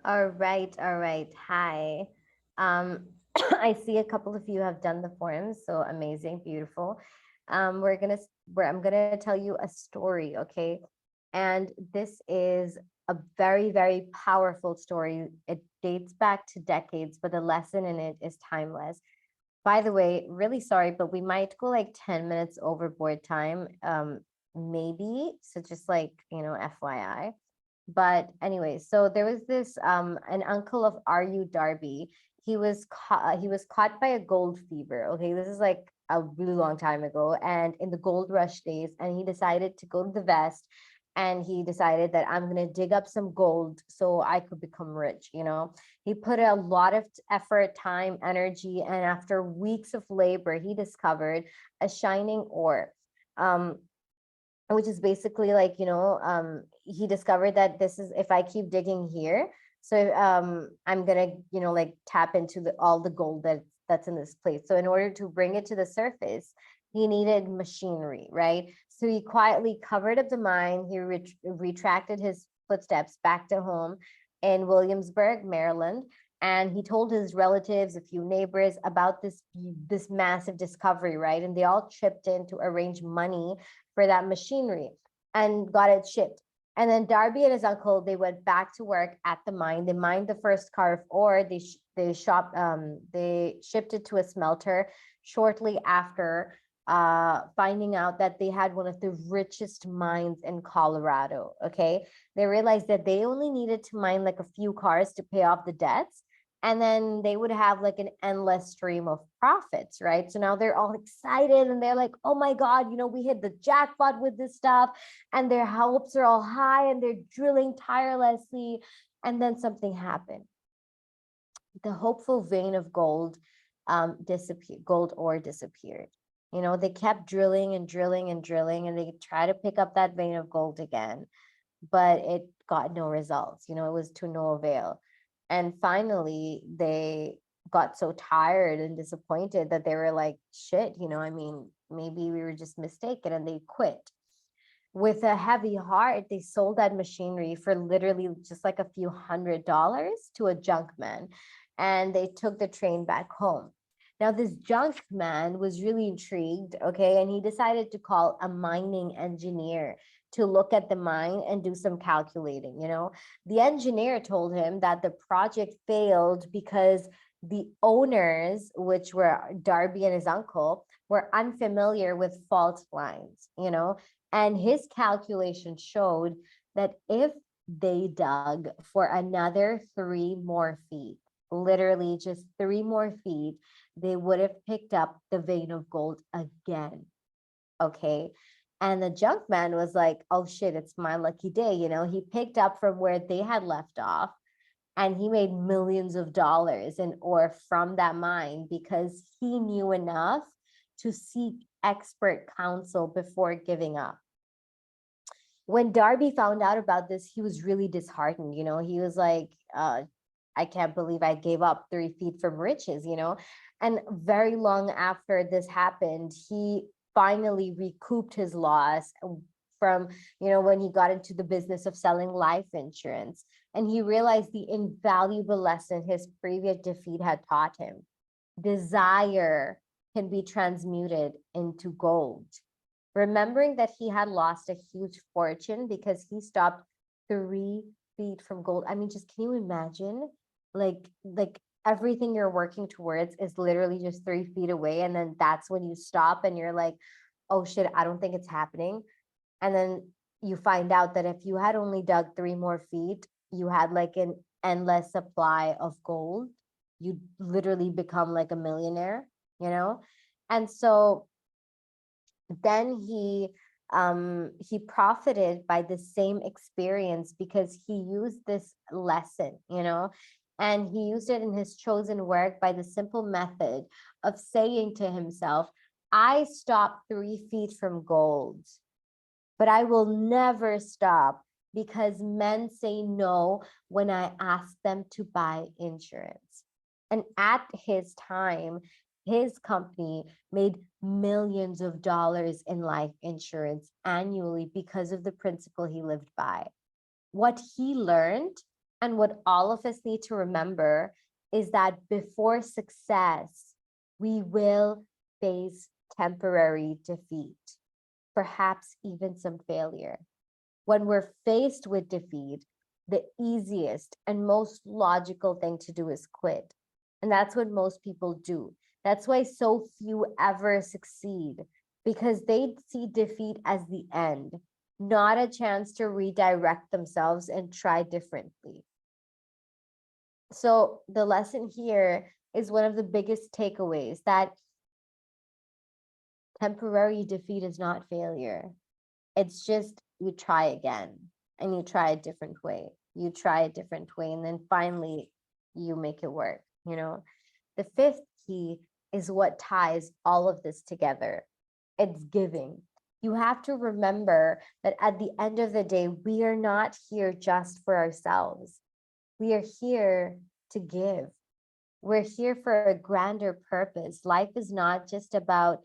All right, all right. Hi. I see a couple of you have done the forms, so amazing, beautiful. I'm gonna tell you a story, okay? And this is a very, very powerful story. It dates back to decades, but the lesson in it is timeless. By the way, really sorry, but we might go like 10 minutes overboard time, maybe. So just like, FYI. But anyway, so there was this an uncle of R.U. Darby. He was caught by a gold fever. Okay, this is like a really long time ago, and in the gold rush days, and he decided to go to the West, and he decided that I'm gonna dig up some gold so I could become rich. He put a lot of effort, time, energy, and after weeks of labor, he discovered a shining ore. Um, which is basically like, he discovered that this is, if I keep digging here, so I'm gonna, like tap into all the gold that's in this place. So in order to bring it to the surface, he needed machinery, right? So he quietly covered up the mine. He retracted his footsteps back to home in Williamsburg, Maryland, and he told his relatives, a few neighbors, about this massive discovery, right? And they all chipped in to arrange money for that machinery and got it shipped. And then Darby and his uncle, they went back to work at the mine. They mined the first car of ore. They shipped it to a smelter shortly after, finding out that they had one of the richest mines in Colorado. Okay, they realized that they only needed to mine like a few cars to pay off the debts, and then they would have like an endless stream of profits, right? So now they're all excited and they're like, oh my God, we hit the jackpot with this stuff, and their hopes are all high and they're drilling tirelessly. And then something happened. The hopeful vein of gold disappeared, gold ore disappeared. They kept drilling and drilling and drilling, and they tried to pick up that vein of gold again, but it got no results. It was to no avail. And finally, they got so tired and disappointed that they were like, shit, maybe we were just mistaken, and they quit. With a heavy heart, they sold that machinery for literally just like a few $100s to a junk man, and they took the train back home. Now, this junk man was really intrigued, okay, and he decided to call a mining engineer to look at the mine and do some calculating. The engineer told him that the project failed because the owners, which were Darby and his uncle, were unfamiliar with fault lines, and his calculation showed that if they dug for another 3 more feet, literally just 3 more feet, they would have picked up the vein of gold again. Okay. And the junk man was like, oh shit, it's my lucky day. He picked up from where they had left off, and he made millions of dollars in ore from that mine because he knew enough to seek expert counsel before giving up. When Darby found out about this, he was really disheartened. He was like, I can't believe I gave up 3 feet from riches. And very long after this happened, he finally recouped his loss from, when he got into the business of selling life insurance. And he realized the invaluable lesson his previous defeat had taught him. Desire can be transmuted into gold. Remembering that he had lost a huge fortune because he stopped 3 feet from gold. I mean, just can you imagine? Like everything you're working towards is literally just 3 feet away, and then that's when you stop and you're like, oh shit, I don't think it's happening. And then you find out that if you had only dug 3 more feet, you had like an endless supply of gold. You literally become like a millionaire. And so then he profited by the same experience because he used this lesson, and he used it in his chosen work by the simple method of saying to himself, I stopped 3 feet from gold, but I will never stop because men say no when I ask them to buy insurance. And at his time, his company made millions of dollars in life insurance annually because of the principle he lived by. What he learned And what all of us need to remember is that before success, we will face temporary defeat, perhaps even some failure. When we're faced with defeat, the easiest and most logical thing to do is quit. And that's what most people do. That's why so few ever succeed, because they see defeat as the end, not a chance to redirect themselves and try differently. So the lesson here is one of the biggest takeaways, that temporary defeat is not failure. It's just you try again, and you try a different way. You try a different way, and then finally you make it work, you know? The fifth key is what ties all of this together. It's giving. You have to remember that at the end of the day, we are not here just for ourselves. We are here to give. We're here for a grander purpose. Life is not just about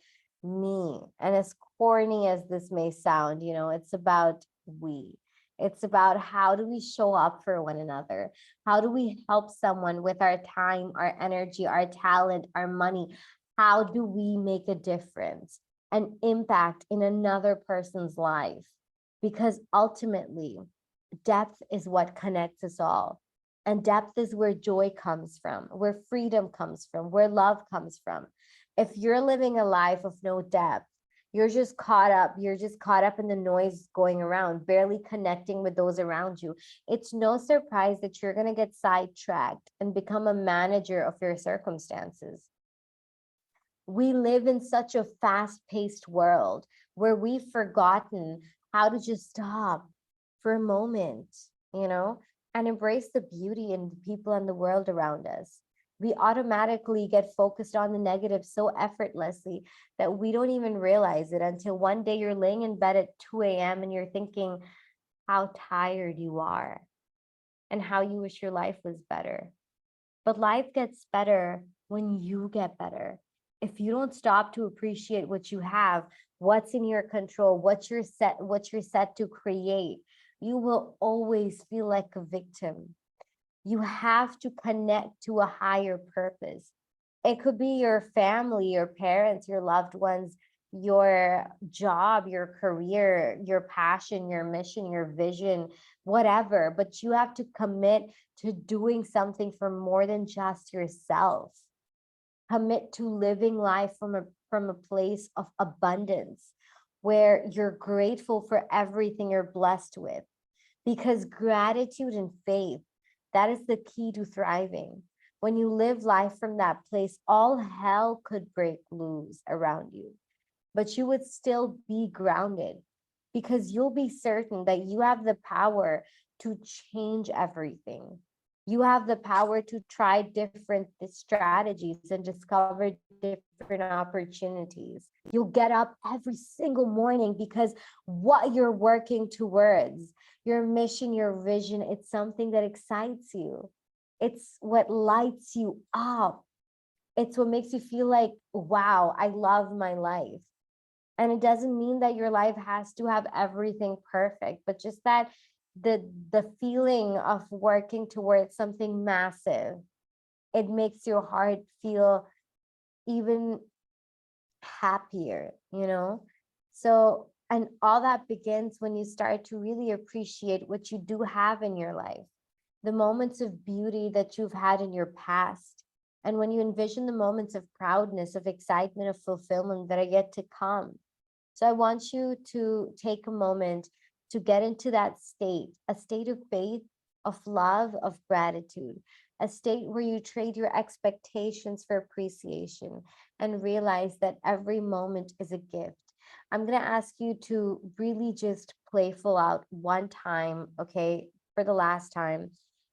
me. And as corny as this may sound, you know, it's about we. It's about how do we show up for one another? How do we help someone with our time, our energy, our talent, our money? How do we make a difference, an impact in another person's life? Because ultimately, depth is what connects us all. And depth is where joy comes from, where freedom comes from, where love comes from. If you're living a life of no depth, you're just caught up in the noise going around, barely connecting with those around you. It's no surprise that you're going to get sidetracked and become a manager of your circumstances. We live in such a fast-paced world where we've forgotten how to just stop for a moment, you know, and embrace the beauty in the people and the world around us. We automatically get focused on the negative so effortlessly that we don't even realize it until one day you're laying in bed at 2 a.m. and you're thinking how tired you are and how you wish your life was better. But life gets better when you get better. If you don't stop to appreciate what you have, what's in your control, what you're set to create, you will always feel like a victim. You have to connect to a higher purpose. It could be your family, your parents, your loved ones, your job, your career, your passion, your mission, your vision, whatever. But you have to commit to doing something for more than just yourself. Commit to living life from a place of abundance, where you're grateful for everything you're blessed with. Because gratitude and faith, that is the key to thriving. When you live life from that place, all hell could break loose around you, but you would still be grounded, because you'll be certain that you have the power to change everything. You have the power to try different strategies and discover different opportunities. You'll get up every single morning because what you're working towards, your mission, your vision, it's something that excites you. It's what lights you up. It's what makes you feel like, wow, I love my life. And it doesn't mean that your life has to have everything perfect, but just that the feeling of working towards something massive, it makes your heart feel even happier, you know? So, and all that begins when you start to really appreciate what you do have in your life, the moments of beauty that you've had in your past. And when you envision the moments of proudness, of excitement, of fulfillment that are yet to come. So I want you to take a moment to get into that state, a state of faith, of love, of gratitude, a state where you trade your expectations for appreciation and realize that every moment is a gift. I'm going to ask you to really just playful out one time, okay, for the last time.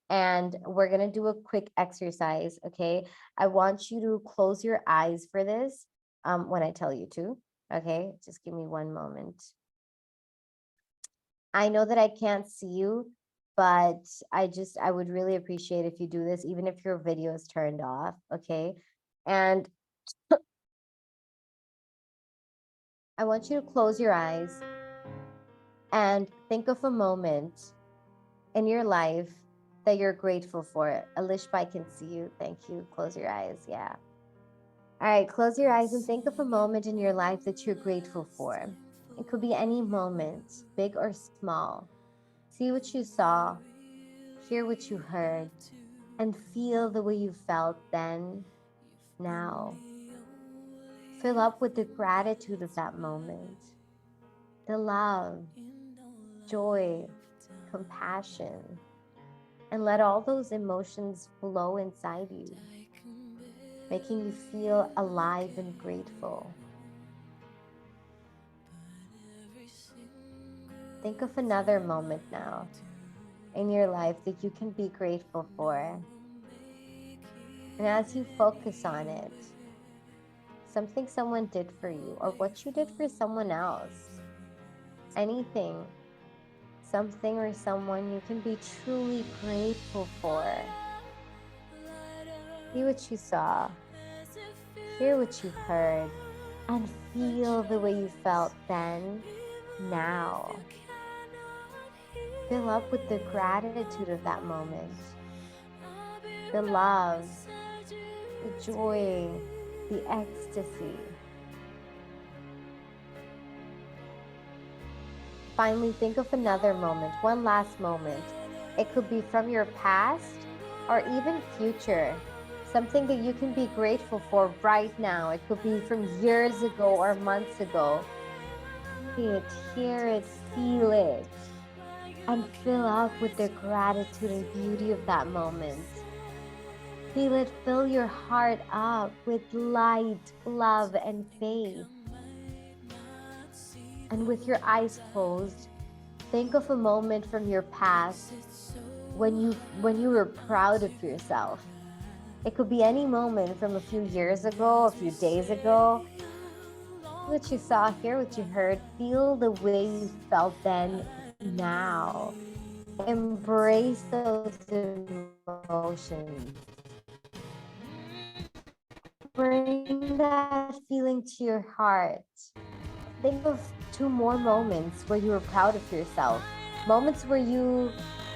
And we're going to do a quick exercise, okay? I want you to close your eyes for this when I tell you to, okay? Just give me one moment. I know that I can't see you, but I would really appreciate if you do this, even if your video is turned off, okay? And I want you to close your eyes and think of a moment in your life that you're grateful for. Alishba, I can see you. Thank you. Close your eyes. Yeah. All right, close your eyes and think of a moment in your life that you're grateful for. It could be any moment, big or small. See what you saw, hear what you heard, and feel the way you felt then, now. Fill up with the gratitude of that moment, the love, joy, compassion, and let all those emotions flow inside you, making you feel alive and grateful. Think of another moment now in your life that you can be grateful for. And as you focus on it, something someone did for you or what you did for someone else, anything, something or someone you can be truly grateful for. See what you saw, hear what you heard, and feel the way you felt then, now. Fill up with the gratitude of that moment, the love, the joy, the ecstasy. Finally, think of another moment, one last moment. It could be from your past or even future, something that you can be grateful for right now. It could be from years ago or months ago. See it, hear it, feel it, and fill up with the gratitude and beauty of that moment. Feel it fill your heart up with light, love, and faith. And with your eyes closed, think of a moment from your past when you were proud of yourself. It could be any moment from a few years ago, a few days ago. What you saw, hear what you heard, feel the way you felt then, now. Embrace those emotions. Bring that feeling to your heart. Think of 2 more moments where you were proud of yourself. Moments where you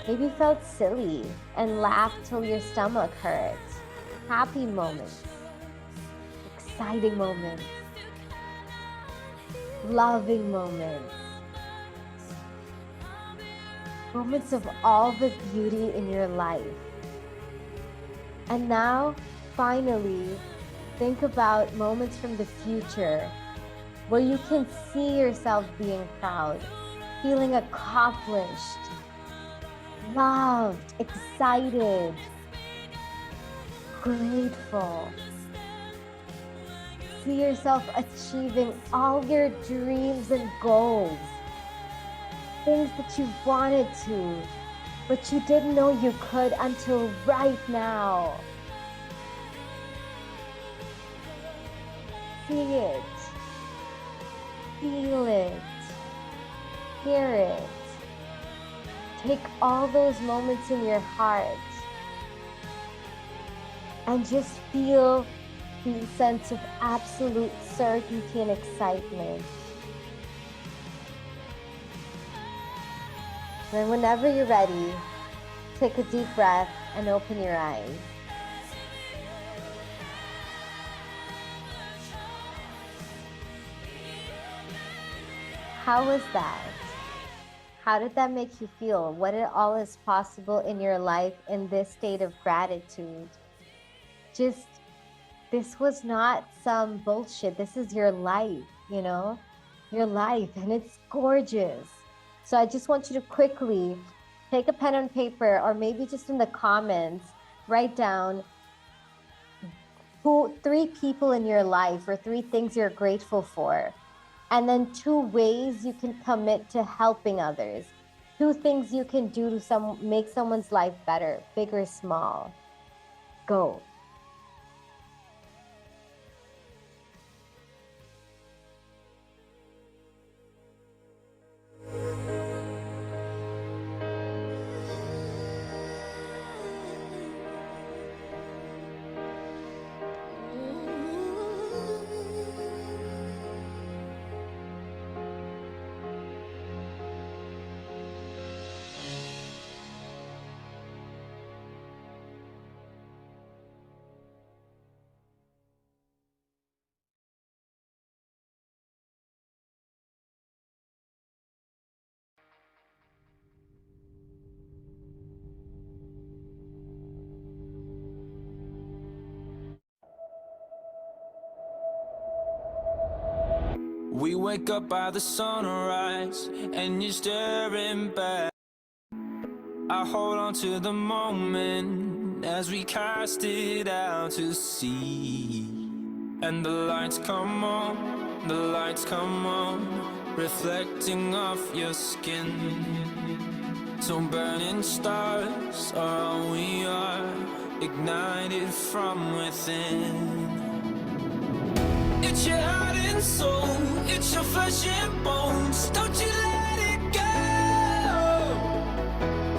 maybe felt silly and laughed till your stomach hurt. Happy moments, exciting moments, loving moments. Moments of all the beauty in your life. And now, finally, think about moments from the future where you can see yourself being proud, feeling accomplished, loved, excited, grateful. See yourself achieving all your dreams and goals, things that you wanted to, but you didn't know you could until right now. See it, feel it, hear it. Take all those moments in your heart and just feel the sense of absolute certainty and excitement. Then whenever you're ready, take a deep breath and open your eyes. How was that? How did that make you feel? What all is possible in your life in this state of gratitude? Just, this was not some bullshit. This is your life, you know? Your life, and it's gorgeous. So I just want you to quickly take a pen and paper, or maybe just in the comments, write down 3 people in your life or 3 things you're grateful for. And then 2 ways you can commit to helping others. 2 things you can do to make someone's life better, big or small. Go. wake up by the sunrise and you're staring back. I hold on to the moment as we cast it out to sea. And the lights come on, the lights come on, reflecting off your skin. So burning stars are all we are, ignited from within. It's your heart and soul, it's your flesh and bones. Don't you let it go.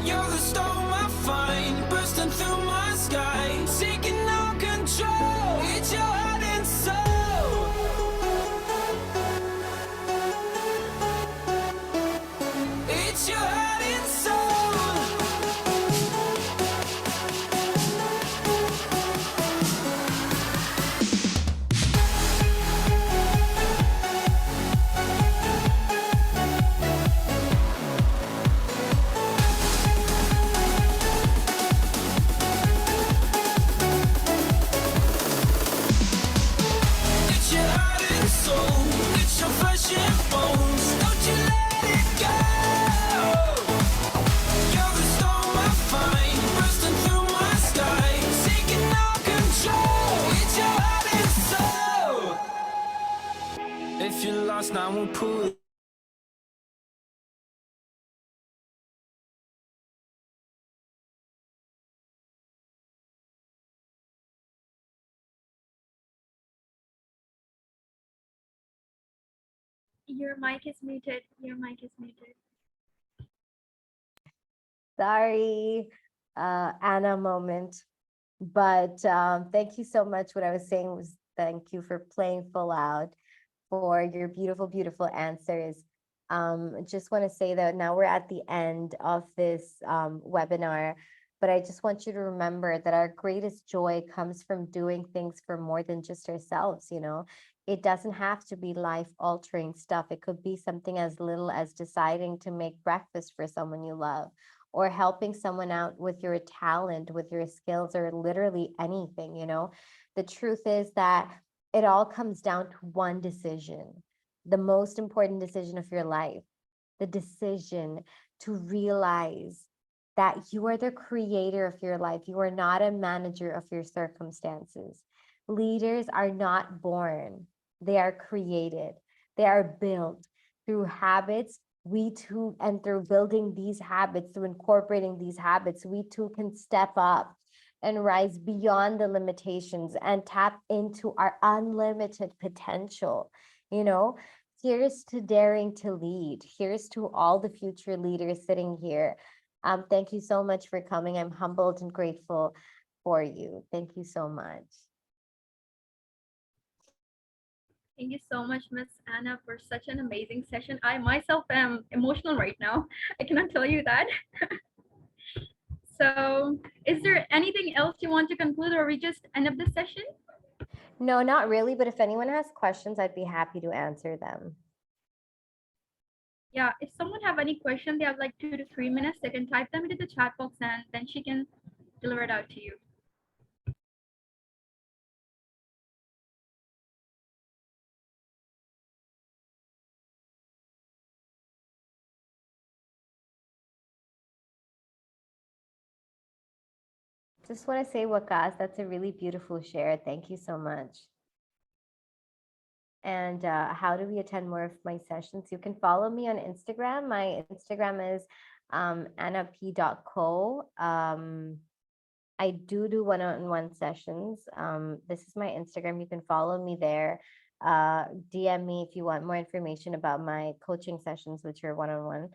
You're the storm I find, bursting through my sky, taking all control. It's your heart and soul. It's your heart and soul. If you're lost, I won't pull it. Your mic is muted. Your mic is muted. Sorry, Anna moment. But thank you so much. What I was saying was thank you for playing full out, for your beautiful, beautiful answers. Just want to say that now we're at the end of this webinar, but I just want you to remember that our greatest joy comes from doing things for more than just ourselves, you know. It doesn't have to be life-altering stuff. It could be something as little as deciding to make breakfast for someone you love, or helping someone out with your talent, with your skills, or literally anything, you know. The truth is that it all comes down to one decision, the most important decision of your life, the decision to realize that you are the creator of your life. You are not a manager of your circumstances. Leaders are not born, they are created, they are built through habits. We too, and through building these habits, through incorporating these habits, we too can step up and rise beyond the limitations and tap into our unlimited potential. You know, here's to daring to lead. Here's to all the future leaders sitting here. Thank you so much for coming. I'm humbled and grateful for you. Thank you so much. Thank you so much, Miss Anna, for such an amazing session. I myself am emotional right now. I cannot tell you that. So, is there anything else you want to conclude, or we just end up the session? No, not really, but if anyone has questions, I'd be happy to answer them. Yeah, if someone have any question, they have like 2 to 3 minutes, they can type them into the chat box and then she can deliver it out to you. Just want to say, Wakas, that's a really beautiful share. Thank you so much. And how do we attend more of my sessions? You can follow me on Instagram. My Instagram is annap.co. I do one-on-one sessions. This is my Instagram. You can follow me there. DM me if you want more information about my coaching sessions, which are one-on-one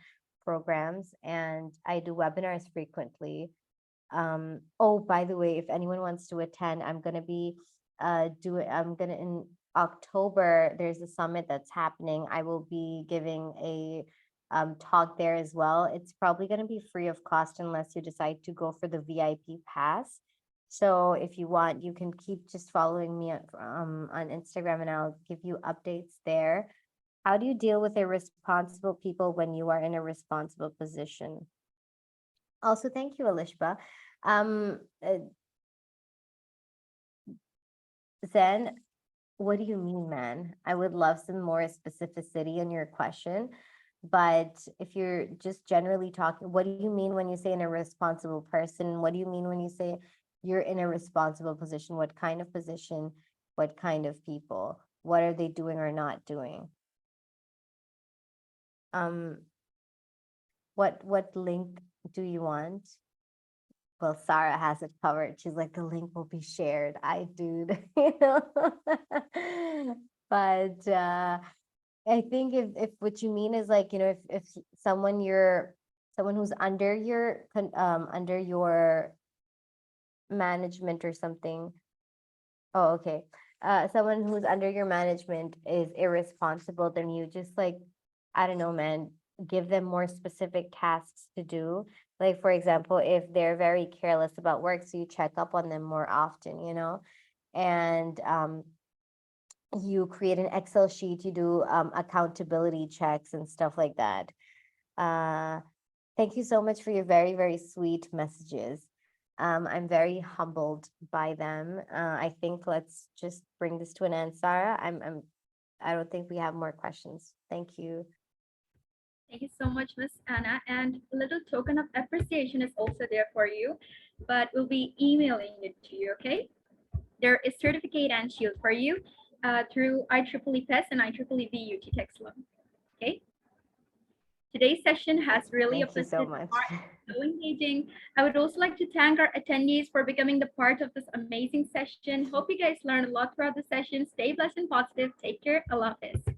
programs. And I do webinars frequently. Oh, by the way, if anyone wants to attend, I'm gonna be in October, there's a summit that's happening. I will be giving a talk there as well. It's probably going to be free of cost unless you decide to go for the VIP pass. So if you want, you can keep just following me on Instagram and I'll give you updates there. How do you deal with irresponsible people when you are in a responsible position? Also, thank you, Alishba. Zen, What do you mean, man? I would love some more specificity in your question. But if you're just generally talking, what do you mean when you say an irresponsible person? What do you mean when you say you're in a responsible position? What kind of position? What kind of people? What are they doing or not doing? What link do you want? Well, Sarah has it covered. She's like, the link will be shared. I do, you know. But I think if what you mean is like, you know, if someone who's under your management or something. Oh, okay. Someone who's under your management is irresponsible, then you just like, I don't know, man, give them more specific tasks to do. Like, for example, if they're very careless about work, so you check up on them more often, you know, and you create an Excel sheet, you do accountability checks and stuff like that. Thank you so much for your very, very sweet messages. I'm very humbled by them. I think let's just bring this to an end, Sarah. I don't think we have more questions. Thank you. Thank you so much, Miss Anna. And a little token of appreciation is also there for you, but we'll be emailing it to you, okay? There is certificate and shield for you through IEEE PES and IEEE UT TAXILA, okay? Today's session has really Thank you so uplifted much. our so engaging. I would also like to thank our attendees for becoming the part of this amazing session. Hope you guys learned a lot throughout the session. Stay blessed and positive. Take care. Allah Hafiz.